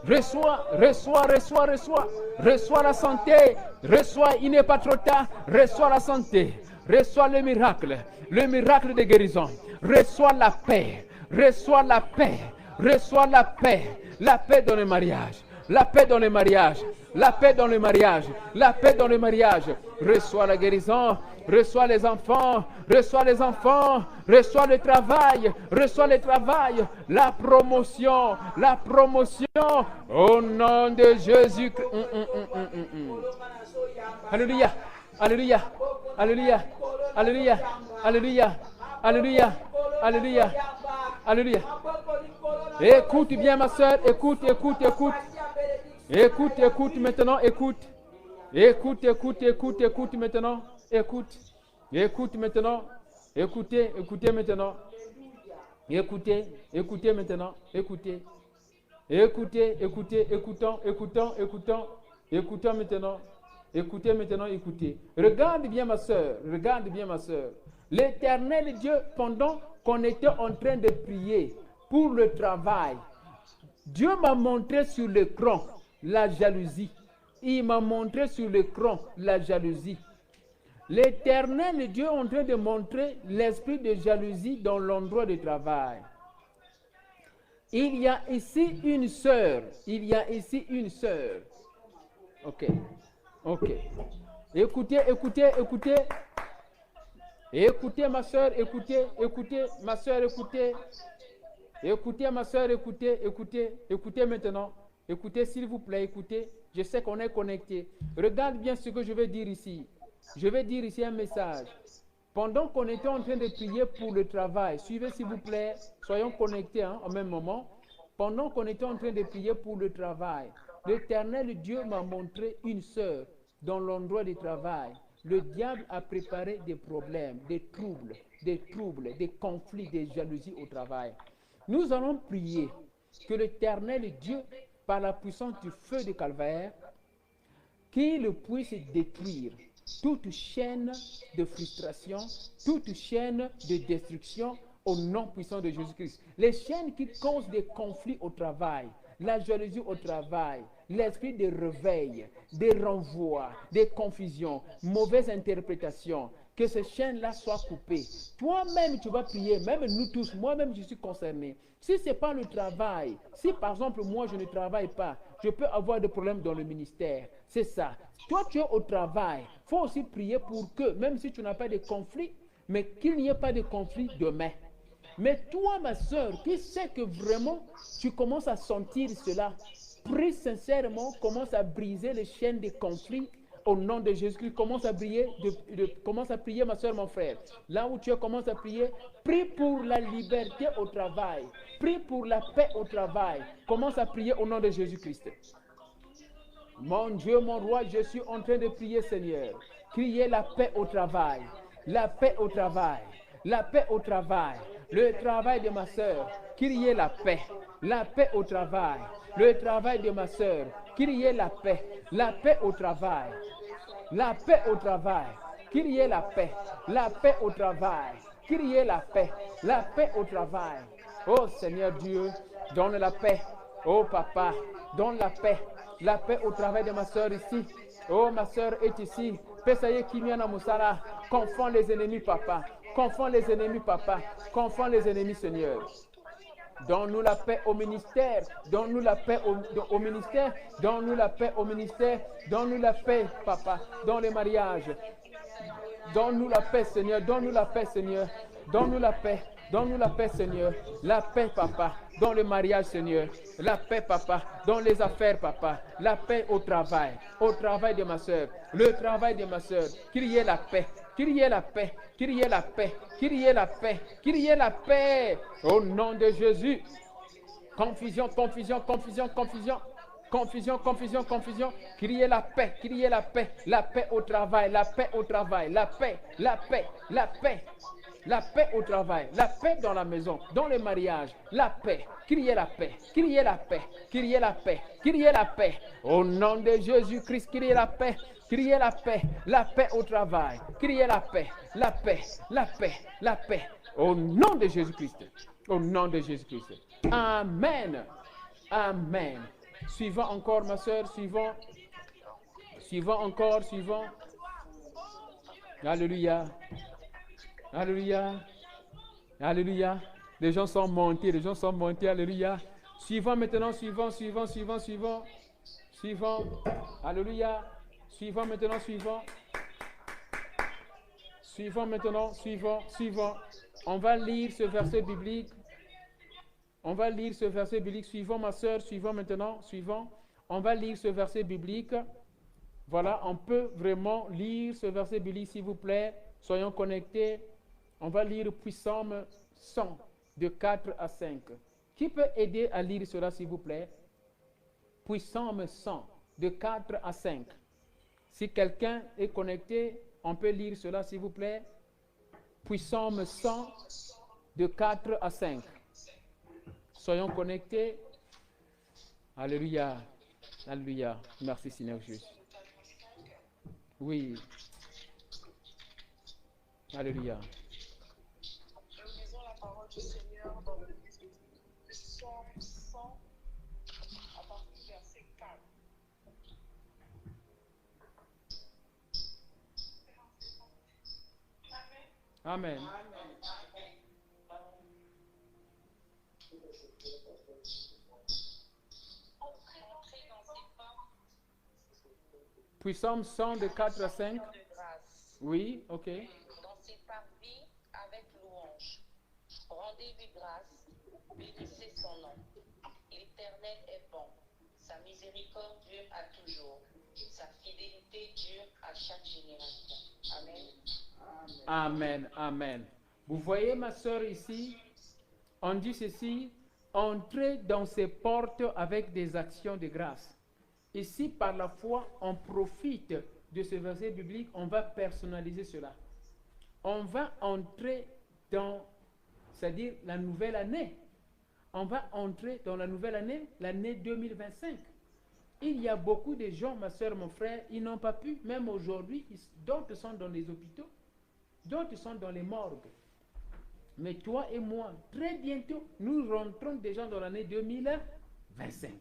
Reçois, reçois, reçois, reçois. Reçois la santé. Reçois, il n'est pas trop tard. Reçois la santé. Reçois le miracle de guérison. Reçois la paix. Reçois la paix. Reçois la paix. La paix dans le mariage. La paix dans le mariage. La paix dans le mariage. La paix dans le mariage. Reçois la guérison. Reçois les enfants. Reçois les enfants. Reçois le travail. Reçois le travail. La promotion. La promotion. Au nom de Jésus. Alléluia. Alléluia. Alléluia. Alléluia. Alléluia. Alléluia. Alléluia. Alléluia. Écoute bien ma soeur. Écoute, écoute, écoute. Écoute, écoute maintenant, écoute. Écoute, écoute, écoute, écoute maintenant. Écoute. Écoute maintenant. Écoutez, écoutez maintenant. Écoutez, écoutez maintenant. Écoutez. Écoutez, écoutez, écoutons, écoutons, écoutons. Écoutons maintenant. Écoutez maintenant, écoutez. Regarde bien ma soeur. Regarde bien ma soeur. L'Éternel Dieu, pendant qu'on était en train de prier pour le travail, Dieu m'a montré sur l'écran la jalousie. Il m'a montré sur l'écran la jalousie. L'Éternel Dieu est en train de montrer l'esprit de jalousie dans l'endroit de travail. Il y a ici une sœur. Il y a ici une sœur. Ok. Ok. Écoutez, écoutez, écoutez. Écoutez ma soeur, écoutez, écoutez, ma soeur, écoutez. Écoutez ma soeur, écoutez, écoutez, écoutez maintenant. Écoutez s'il vous plaît, écoutez. Je sais qu'on est connecté. Regarde bien ce que je vais dire ici. Je vais dire ici un message. Pendant qu'on était en train de prier pour le travail, suivez s'il vous plaît, soyons connectés au même moment. Pendant qu'on était en train de prier pour le travail, l'Éternel Dieu m'a montré une sœur dans l'endroit du travail. Le diable a préparé des problèmes, des troubles, des conflits, des jalousies au travail. Nous allons prier que l'Éternel Dieu, par la puissance du feu de Calvaire, qu'il puisse détruire toute chaîne de frustration, toute chaîne de destruction au nom puissant de Jésus-Christ. Les chaînes qui causent des conflits au travail, la jalousie au travail, l'esprit de réveil, des renvois, des confusions, mauvaises interprétations, que ces chaînes-là soient coupées. Toi-même, tu vas prier, même nous tous, moi-même, je suis concerné. Si ce n'est pas le travail, si par exemple, moi, je ne travaille pas, je peux avoir des problèmes dans le ministère. C'est ça. Toi, tu es au travail. Il faut aussi prier pour que, même si tu n'as pas de conflit, mais qu'il n'y ait pas de conflit demain. Mais toi, ma soeur, qui sais que vraiment, tu commences à sentir cela, prie sincèrement, commence à briser les chaînes de conflits au nom de Jésus-Christ. Commence à prier, commence à prier, ma soeur, mon frère. Là où tu es, commence à prier. Prie pour la liberté au travail. Prie pour la paix au travail. Commence à prier au nom de Jésus-Christ. Mon Dieu, mon roi, je suis en train de prier, Seigneur. Criez la paix au travail. La paix au travail. La paix au travail. Le travail de ma soeur. Criez la paix. La paix au travail. Le travail de ma soeur. Criez la paix. La paix au travail. La paix au travail. Criez la paix. La paix au travail. Criez la paix. La paix au travail. Oh Seigneur Dieu, donne la paix. Oh Papa, donne la paix. La paix au travail de ma soeur ici. Oh, ma soeur est ici. Pesaye Kimiana Moussala. Confond les ennemis, Papa. Confond les ennemis, Papa. Confond les ennemis, Seigneur. Donne-nous la paix au ministère. Donne-nous la paix au ministère. Donne-nous la paix au ministère. Donne-nous la paix, Papa, dans les mariages. Donne-nous la paix, Seigneur. Donne-nous la paix, Seigneur. Donne-nous la paix. Donne-nous la paix, Seigneur. La paix, Papa, dans le mariage, Seigneur. La paix, Papa, dans les affaires, Papa. La paix au travail de ma soeur. Le travail de ma soeur. Criez la paix. Criez la paix. Criez la paix. Criez la paix. Criez la paix. Au nom de Jésus. Confusion, confusion, confusion, confusion. Confusion, confusion, confusion. Criez la paix, criez la paix. La paix au travail, la paix au travail. La paix, la paix, la paix. La paix au travail, la paix dans la maison, dans le mariage, la paix. Criez la paix, criez la paix, criez la paix, criez la paix. Au nom de Jésus-Christ, criez la paix, criez la paix au travail. Criez la paix, la paix, la paix, la paix. Au nom de Jésus-Christ, au nom de Jésus-Christ. Amen, amen. Suivant encore, ma soeur, suivant encore, suivant. Alléluia. Alléluia. Alléluia. Les gens sont montés, les gens sont montés. Alléluia. Suivant maintenant, suivant. Suivant. Alléluia. Suivant maintenant, suivant. Suivant maintenant, suivant. On va lire ce verset biblique. Suivant, ma soeur, suivant maintenant, suivant. On va lire ce verset biblique. Voilà, on peut vraiment lire ce verset biblique, s'il vous plaît. Soyons connectés. On va lire Psaume 100, de 4 à 5. Qui peut aider à lire cela, s'il vous plaît? Psaume 100, de 4 à 5. Si quelqu'un est connecté, on peut lire cela, s'il vous plaît. Psaume 100, de 4 à 5. Soyons connectés. Alléluia. Alléluia. Merci, Seigneur Jésus. Oui. Alléluia. Nous lisons la parole du Seigneur dans le Psaume 100, à partir du verset 4. Amen. Psaume 100 de 4 à 5. Oui, ok. Dans ses parvis avec louange. Rendez-lui grâce, bénissez son nom. L'Éternel est bon, sa miséricorde dure à toujours, sa fidélité dure à chaque génération. Amen. Amen, amen. Vous voyez ma soeur ici, on dit ceci, entrez dans ses portes avec des actions de grâce. Ici, par la foi, on profite de ce verset biblique, on va personnaliser cela. On va entrer dans, c'est-à-dire la nouvelle année. On va entrer dans la nouvelle année, l'année 2025. Il y a beaucoup de gens, ma soeur, mon frère, ils n'ont pas pu, même aujourd'hui, d'autres sont dans les hôpitaux, d'autres sont dans les morgues. Mais toi et moi, très bientôt, nous rentrons déjà dans l'année 2025.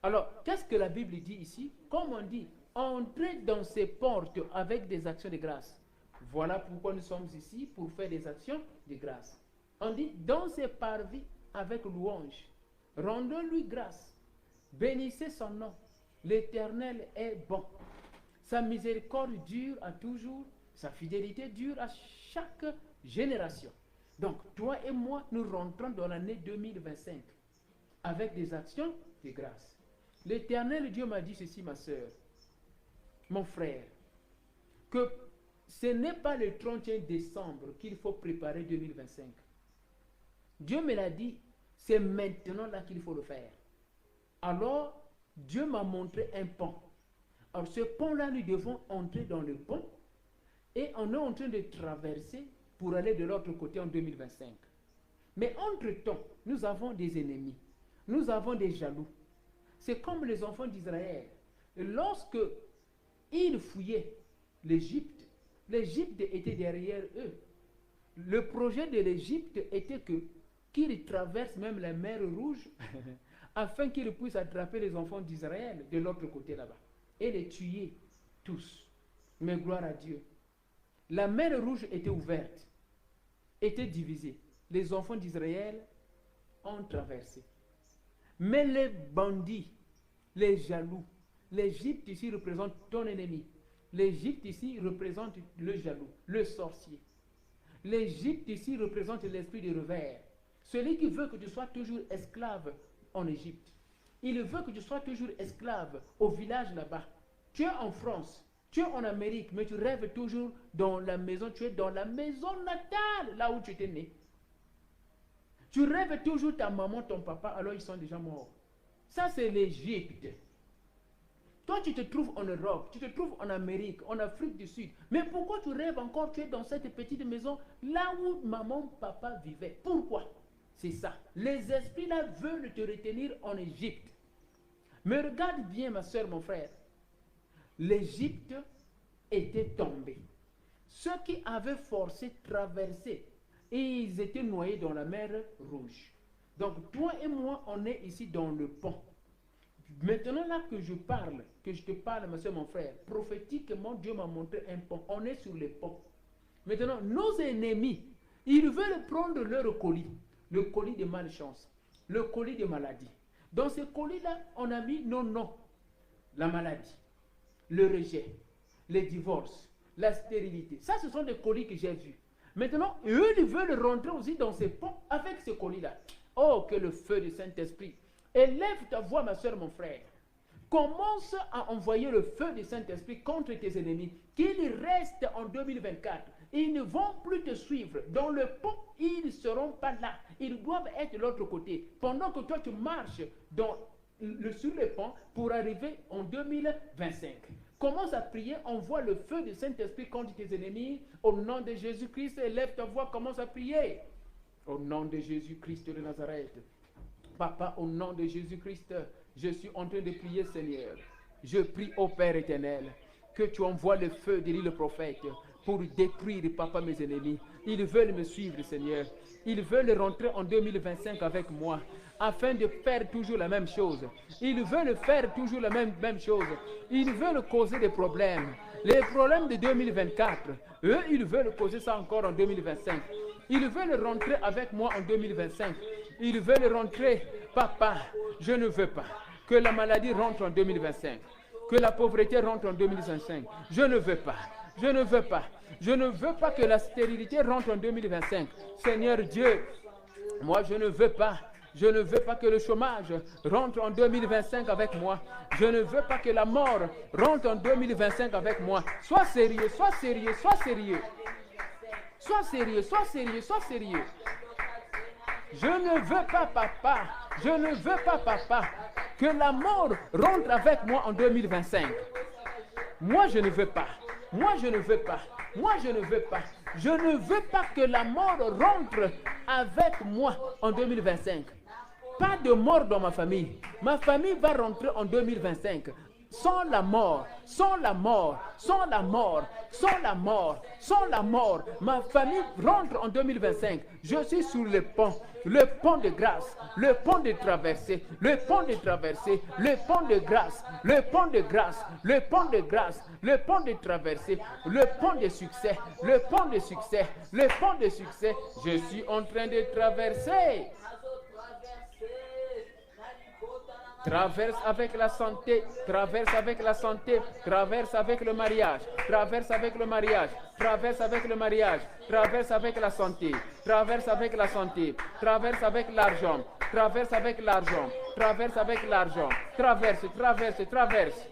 Alors, qu'est-ce que la Bible dit ici? Comme on dit, entrez dans ces portes avec des actions de grâce. Voilà pourquoi nous sommes ici, pour faire des actions de grâce. On dit, dans ses parvis avec louange, rendons-lui grâce, bénissez son nom. L'Éternel est bon. Sa miséricorde dure à toujours, sa fidélité dure à chaque génération. Donc, toi et moi, nous rentrons dans l'année 2025 avec des actions de grâce. L'Éternel Dieu m'a dit ceci, ma soeur, mon frère, que ce n'est pas le 31 décembre qu'il faut préparer 2025. Dieu me l'a dit, c'est maintenant là qu'il faut le faire. Alors, Dieu m'a montré un pont. Alors, ce pont-là, nous devons entrer dans le pont et on est en train de traverser pour aller de l'autre côté en 2025. Mais entre-temps, nous avons des ennemis, nous avons des jaloux. C'est comme les enfants d'Israël. Lorsque ils fouillaient l'Égypte, l'Égypte était derrière eux. Le projet de l'Égypte était qu'ils traversent même la mer Rouge afin qu'ils puissent attraper les enfants d'Israël de l'autre côté là-bas et les tuer tous. Mais gloire à Dieu. La mer Rouge était ouverte, était divisée. Les enfants d'Israël ont traversé. Mais les bandits, les jaloux, l'Égypte ici représente ton ennemi. L'Égypte ici représente le jaloux, le sorcier. L'Égypte ici représente l'esprit de revers. Celui qui veut que tu sois toujours esclave en Égypte. Il veut que tu sois toujours esclave au village là-bas. Tu es en France, tu es en Amérique, mais tu rêves toujours dans la maison, tu es dans la maison natale, là où tu étais né. Tu rêves toujours ta maman, ton papa, alors ils sont déjà morts. Ça, c'est l'Égypte. Toi, tu te trouves en Europe, tu te trouves en Amérique, en Afrique du Sud. Mais pourquoi tu rêves encore, tu es dans cette petite maison, là où maman, papa vivaient? Pourquoi? C'est ça. Les esprits là veulent te retenir en Égypte. Mais regarde bien, ma soeur, mon frère. L'Égypte était tombée. Ceux qui avaient forcé traverser, et ils étaient noyés dans la mer Rouge. Donc, toi et moi, on est ici dans le pont. Maintenant là que je parle, que je te parle, ma soeur, mon frère, prophétiquement, Dieu m'a montré un pont. On est sur les ponts. Maintenant, nos ennemis, ils veulent prendre leur colis, le colis de malchance, le colis de maladie. Dans ce colis-là, on a mis nos noms, la maladie, le rejet, les divorces, la stérilité. Ça, ce sont des colis que j'ai vus. Maintenant, eux, ils veulent rentrer aussi dans ces ponts avec ce colis-là. Oh, que le feu du Saint-Esprit. Élève ta voix, ma soeur, mon frère. Commence à envoyer le feu du Saint-Esprit contre tes ennemis, qu'ils restent en 2024. Ils ne vont plus te suivre. Dans le pont, ils ne seront pas là. Ils doivent être de l'autre côté. Pendant que toi, tu marches sur le pont pour arriver en 2025. Commence à prier, envoie le feu du Saint-Esprit contre tes ennemis. Au nom de Jésus-Christ, élève ta voix, commence à prier. Au nom de Jésus-Christ de Nazareth. Papa, au nom de Jésus-Christ, je suis en train de prier, Seigneur. Je prie au Père éternel que tu envoies le feu, dit le prophète, pour détruire, papa, mes ennemis. Ils veulent me suivre, Seigneur. Ils veulent rentrer en 2025 avec moi, afin de faire toujours la même chose. Ils veulent faire toujours la même chose. Ils veulent causer des problèmes. Les problèmes de 2024, eux, ils veulent causer ça encore en 2025. Ils veulent rentrer avec moi en 2025. Ils veulent rentrer, papa, je ne veux pas que la maladie rentre en 2025, que la pauvreté rentre en 2025. Je ne veux pas, je ne veux pas, je ne veux pas que la stérilité rentre en 2025. Seigneur Dieu, moi je ne veux pas. Je ne veux pas que le chômage rentre en 2025 avec moi. Je ne veux pas que la mort rentre en 2025 avec moi. Sois sérieux, sois sérieux, sois sérieux. Sois sérieux, sois sérieux, sois sérieux. Je ne veux pas, papa, je ne veux pas, papa, que la mort rentre avec moi en 2025. Moi, je ne veux pas. Moi, je ne veux pas. Moi, je ne veux pas. Je ne veux pas que la mort rentre avec moi en 2025. Pas de mort dans ma famille. Ma famille va rentrer en 2025. Sans la mort, sans la mort, sans la mort, sans la mort, sans la mort. Ma famille rentre en 2025. Je suis sur le pont de grâce, le pont de traversée, le pont de traversée, le pont de grâce, le pont de grâce, le pont de grâce, le pont de traversée, le pont de succès, le pont de succès, le pont de succès. Je suis en train de traverser. Traverse avec la santé, traverse avec la santé, traverse avec le mariage, traverse avec le mariage, traverse avec le mariage, traverse avec la santé, traverse avec la santé, traverse avec l'argent, traverse avec l'argent, traverse avec l'argent, traverse, traverse, traverse.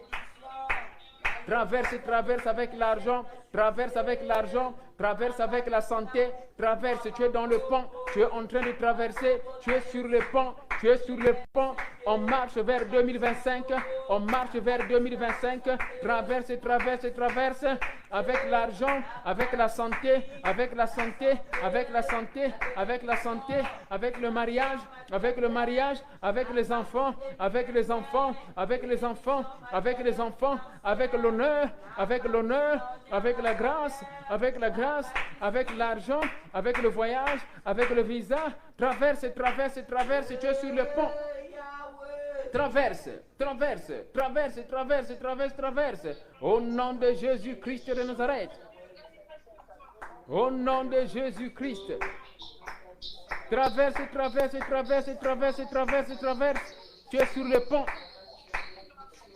Traverse, traverse avec l'argent, traverse avec l'argent, traverse avec la santé, traverse, tu es dans le pont, tu es en train de traverser, tu es sur le pont, tu es sur le pont, on marche vers 2025, on marche vers 2025, traverse, traverse, traverse, avec l'argent, avec la santé, avec la santé, avec la santé, avec la santé, avec le mariage, avec le mariage, avec les enfants, avec les enfants, avec les enfants, avec les enfants, avec l'honneur, avec l'honneur, avec la grâce, avec la grâce, avec l'argent, avec le voyage, avec le visa, traverse, traverse, traverse, tu es sur le pont. Traverse, traverse, traverse, traverse, traverse, traverse. Au nom de Jésus-Christ de Nazareth. Au nom de Jésus-Christ. Traverse, traverse, traverse, traverse, traverse, traverse. Tu es sur le pont.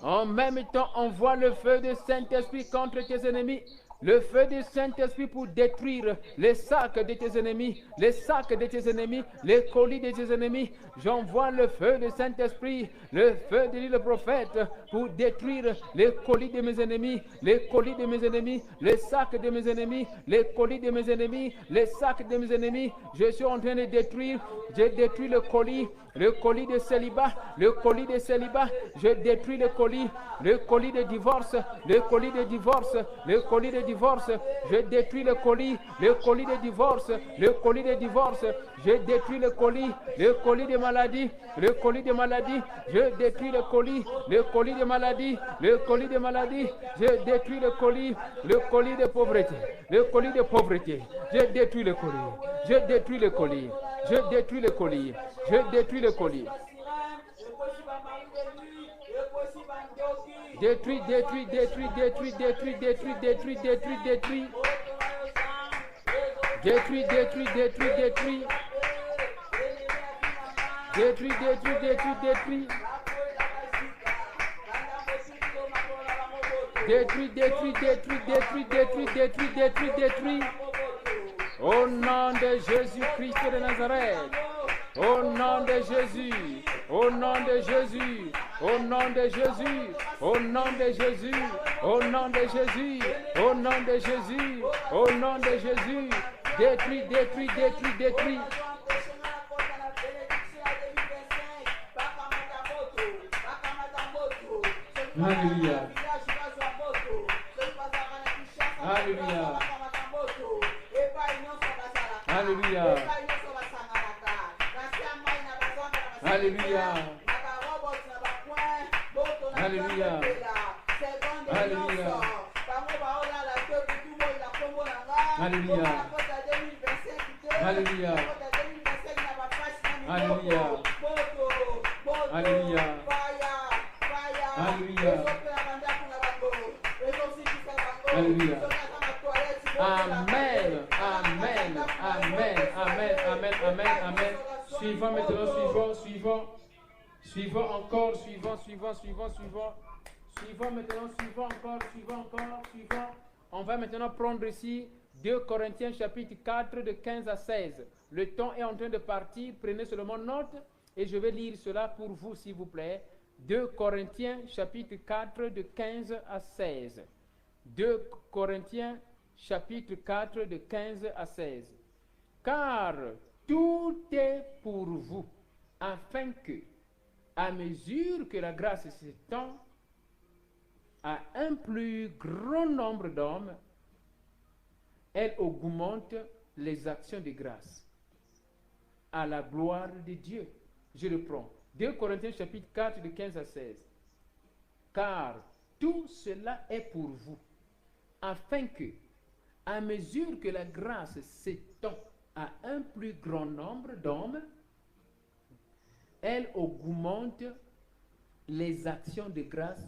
En même temps, envoie le feu du Saint-Esprit contre tes ennemis. Le feu du Saint-Esprit pour détruire les sacs de tes ennemis, les sacs de tes ennemis, les colis de tes ennemis. J'envoie le feu du Saint-Esprit, le feu de l'île prophète pour détruire les colis de mes ennemis, les colis de mes ennemis, les sacs de mes ennemis, les colis de mes ennemis, les sacs de mes ennemis. Je suis en train de détruire, j'ai détruit le colis de célibat, le colis de célibat. Je détruis le colis de divorce, le colis de divorce, le colis de divorce. Je détruis le colis de divorce, le colis de divorce. Je détruis le colis de maladie, le colis de maladie. Je détruis le colis de maladie, le colis de maladie. Je détruis le colis de pauvreté, le colis de pauvreté. Je détruis le colis, je détruis le colis, je détruis le colis, je détruis le colis. Détruis, détruis, détruis, détruis, détruis, détruis, détruis, détruis, détruis. Détruis, détruis, détruis, détruis. Détruis, détruis, détruis, détruis. Détruis, détruis, détruis, détruis, détruis, détruis, détruis, détruis. Au nom de Jésus-Christ de Nazareth. Au nom de Jésus. Au nom de Jésus. Au nom de Jésus. Au nom de Jésus. Au nom de Jésus. Au nom de Jésus. Au nom de Jésus. Détruis, détruis, détruis, détruis. Alléluia. Alléluia. Alléluia. Alléluia. Alléluia. Alléluia. Alléluia. Alléluia. Alléluia. Alléluia. Alléluia. Alléluia. Amen. Amen. Amen. Amen. Amen. Amen. Amen. Suivant maintenant, suivant encore, suivant maintenant, suivant. On va maintenant prendre ici 2 Corinthiens chapitre 4 de 15 à 16. Le temps est en train de partir, prenez seulement note et je vais lire cela pour vous s'il vous plaît. 2 Corinthiens chapitre 4 de 15 à 16. 2 Corinthiens chapitre 4 de 15 à 16. Car tout est pour vous, afin que, à mesure que la grâce s'étend à un plus grand nombre d'hommes, elle augmente les actions de grâce à la gloire de Dieu. Je reprends. 2 Corinthiens chapitre 4 de 15 à 16. Car tout cela est pour vous, afin que, à mesure que la grâce s'étend à un plus grand nombre d'hommes, elle augmente les actions de grâce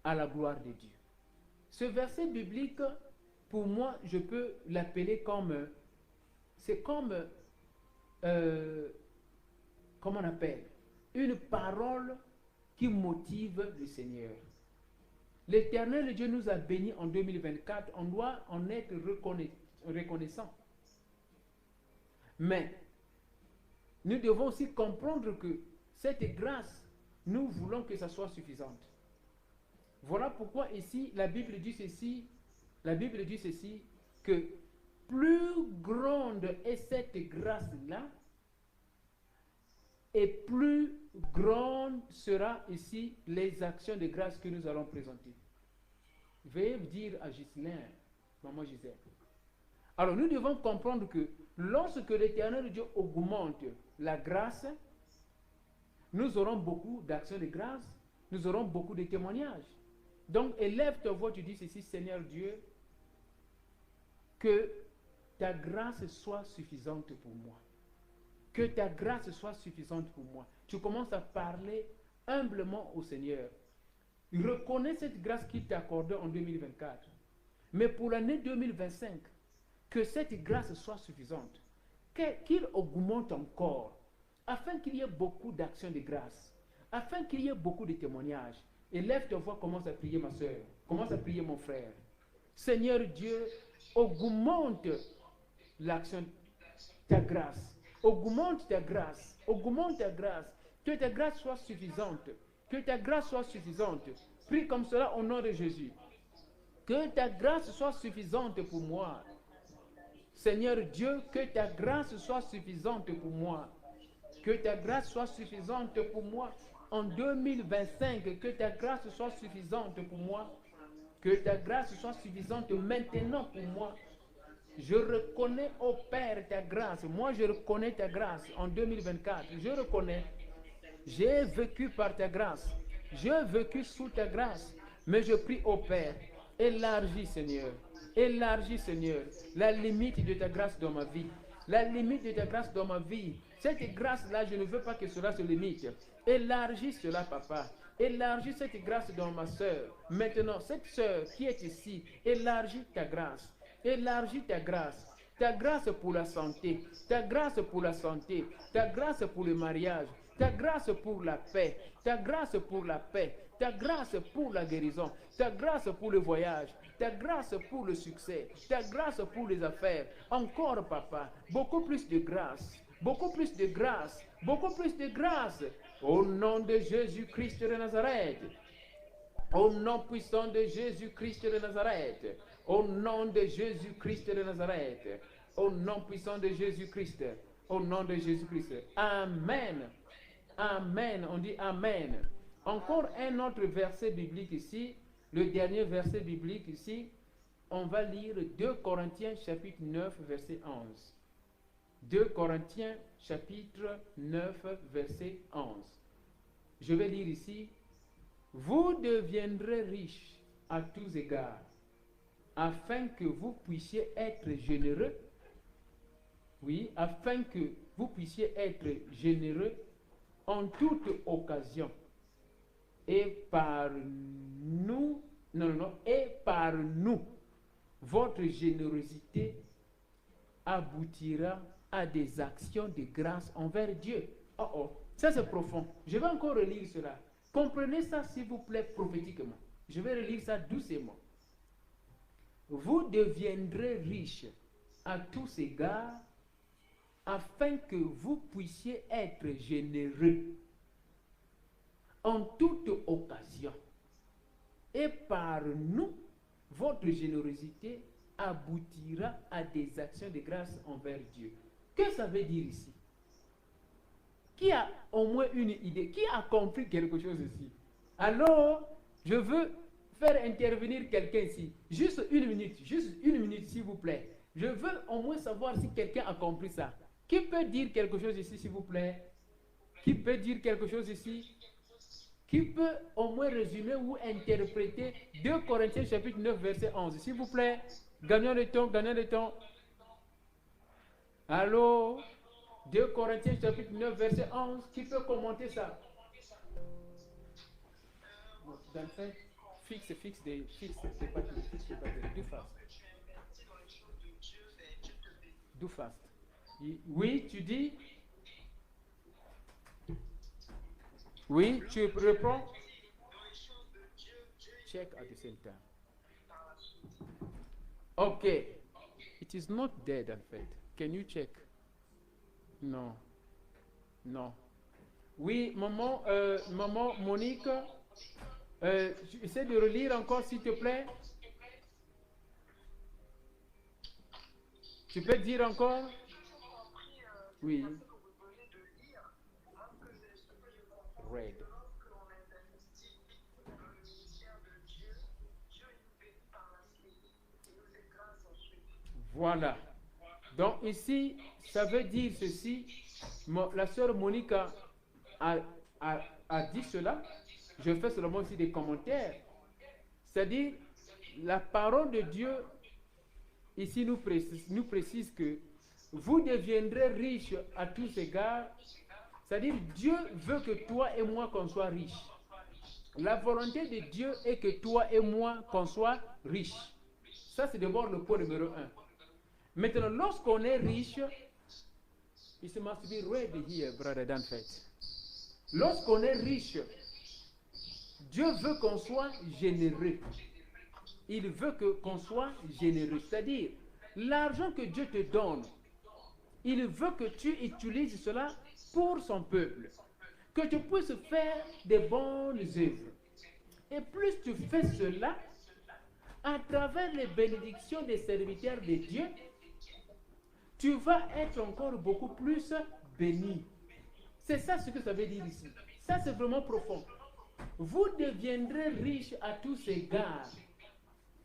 à la gloire de Dieu. Ce verset biblique, pour moi, je peux l'appeler comme, c'est comme, comment on appelle, une parole qui motive le Seigneur. L'Éternel Dieu nous a bénis en 2024, on doit en être reconnaissant. Mais nous devons aussi comprendre que cette grâce, nous voulons que ça soit suffisante. Voilà pourquoi ici, la Bible dit ceci, que plus grande est cette grâce-là, et plus grande sera ici les actions de grâce que nous allons présenter. Veuillez dire à Ghislain, maman Gisèle. Alors nous devons comprendre que lorsque l'Éternel Dieu augmente la grâce, nous aurons beaucoup d'actions de grâce, nous aurons beaucoup de témoignages. Donc élève ta voix, tu dis ceci, Seigneur Dieu, que ta grâce soit suffisante pour moi. Que ta grâce soit suffisante pour moi. Tu commences à parler humblement au Seigneur. Reconnais cette grâce qu'il t'a accordée en 2024. Mais pour l'année 2025, que cette grâce soit suffisante. Qu'il augmente encore. Afin qu'il y ait beaucoup d'actions de grâce. Afin qu'il y ait beaucoup de témoignages. Et lève ta voix, commence à prier ma soeur. Commence à prier mon frère. Seigneur Dieu, augmente l'action, ta grâce. Augmente ta grâce. Augmente ta grâce. Que ta grâce soit suffisante. Que ta grâce soit suffisante. Prie comme cela au nom de Jésus. Que ta grâce soit suffisante pour moi. Seigneur Dieu, que ta grâce soit suffisante pour moi. Que ta grâce soit suffisante pour moi en 2025. Que ta grâce soit suffisante pour moi. Que ta grâce soit suffisante maintenant pour moi. Je reconnais, ô Père, ta grâce. Moi, je reconnais ta grâce en 2024. Je reconnais. J'ai vécu par ta grâce. J'ai vécu sous ta grâce. Mais je prie, ô Père, élargis, Seigneur. Élargis, Seigneur, la limite de ta grâce dans ma vie. La limite de ta grâce dans ma vie. Cette grâce-là, je ne veux pas que cela se limite. Élargis cela, Papa. Élargis cette grâce dans ma sœur. Maintenant, cette sœur qui est ici, élargis ta grâce. Élargis ta grâce. Ta grâce pour la santé. Ta grâce pour la santé. Ta grâce pour le mariage. Ta grâce pour la paix. Ta grâce pour la paix. Ta grâce pour la guérison. Ta grâce pour le voyage. Ta grâce pour le succès. Ta grâce pour les affaires. Encore, papa. Beaucoup plus de grâce. Beaucoup plus de grâce. Beaucoup plus de grâce. Au nom de Jésus-Christ de Nazareth. Au nom puissant de Jésus-Christ de Nazareth. Au nom de Jésus-Christ de Nazareth. Au nom puissant de Jésus-Christ. Au nom de Jésus-Christ. Amen. Amen. On dit Amen. Encore un autre verset biblique ici. Le dernier verset biblique ici. On va lire 2 Corinthiens chapitre 9 verset 11. 2 Corinthiens chapitre 9 verset 11. Je vais lire ici. Vous deviendrez riches à tous égards, afin que vous puissiez être généreux. Oui, afin que vous puissiez être généreux en toute occasion. Et par nous, et par nous, votre générosité aboutira à des actions de grâce envers Dieu. Ça c'est profond. Je vais encore relire cela. Comprenez ça s'il vous plaît prophétiquement. Je vais relire ça doucement. Vous deviendrez riches à tous égards afin que vous puissiez être généreux en toute occasion. Et par nous, votre générosité aboutira à des actions de grâce envers Dieu. Que ça veut dire ici? Qui a au moins une idée? Qui a compris quelque chose ici? Alors, je veux faire intervenir quelqu'un ici. Juste une minute s'il vous plaît. Je veux au moins savoir si quelqu'un a compris ça. Qui peut dire quelque chose ici s'il vous plaît? Qui peut dire quelque chose ici? Qui peut au moins résumer ou interpréter 2 Corinthiens chapitre 9 verset 11? S'il vous plaît, gagnons le temps. Allô? 2 Corinthiens chapitre 9 verset 11, qui peut commenter ça? Dans le fait, fixe des papiers. Do fast. Oui, tu dis? Oui, tu réponds? Check at the same time. Okay. It is not dead in fact. Can you check? Non. Oui, maman Monique, essaie de relire encore s'il te plaît. Tu peux dire encore? Oui. Red. Voilà. Donc ici, ça veut dire ceci. La sœur Monique a dit cela. Je fais seulement aussi des commentaires. C'est-à-dire, la parole de Dieu ici nous précise que vous deviendrez riches à tous égards. C'est-à-dire, Dieu veut que toi et moi qu'on soit riches. La volonté de Dieu est que toi et moi qu'on soit riches. Ça, c'est d'abord le point numéro 1. Maintenant, lorsqu'on est riche, it must be read here, brother Danfet. Lorsqu'on est riche, Dieu veut qu'on soit généreux. Il veut qu'on soit généreux. C'est-à-dire, l'argent que Dieu te donne, il veut que tu utilises cela pour son peuple. Que tu puisses faire des bonnes œuvres. Et plus tu fais cela, à travers les bénédictions des serviteurs de Dieu, tu vas être encore beaucoup plus béni. C'est ça ce que ça veut dire ici. Ça, c'est vraiment profond. Vous deviendrez riches à tous égards.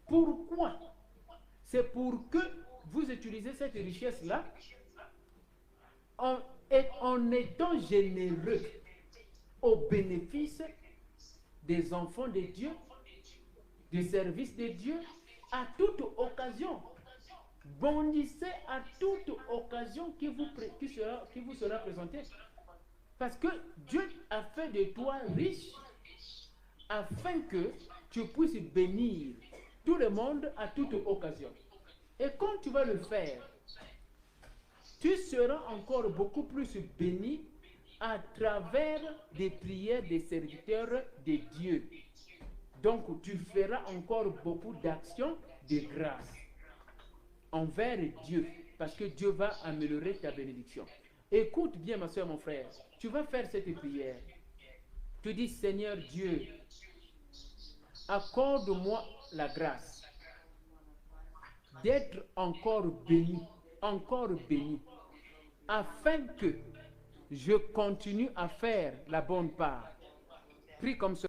Pourquoi? C'est pour que vous utilisez cette richesse-là en étant généreux au bénéfice des enfants de Dieu, des services de Dieu, à toute occasion. Bondissez à toute occasion qui vous sera présentée. Parce que Dieu a fait de toi riche afin que tu puisses bénir tout le monde à toute occasion. Et quand tu vas le faire, tu seras encore beaucoup plus béni à travers des prières des serviteurs de Dieu. Donc, tu feras encore beaucoup d'actions de grâce envers Dieu, parce que Dieu va améliorer ta bénédiction. Écoute bien, ma soeur, mon frère, tu vas faire cette prière. Tu dis, Seigneur Dieu, accorde-moi la grâce d'être encore béni, afin que je continue à faire la bonne part. Prie comme ça.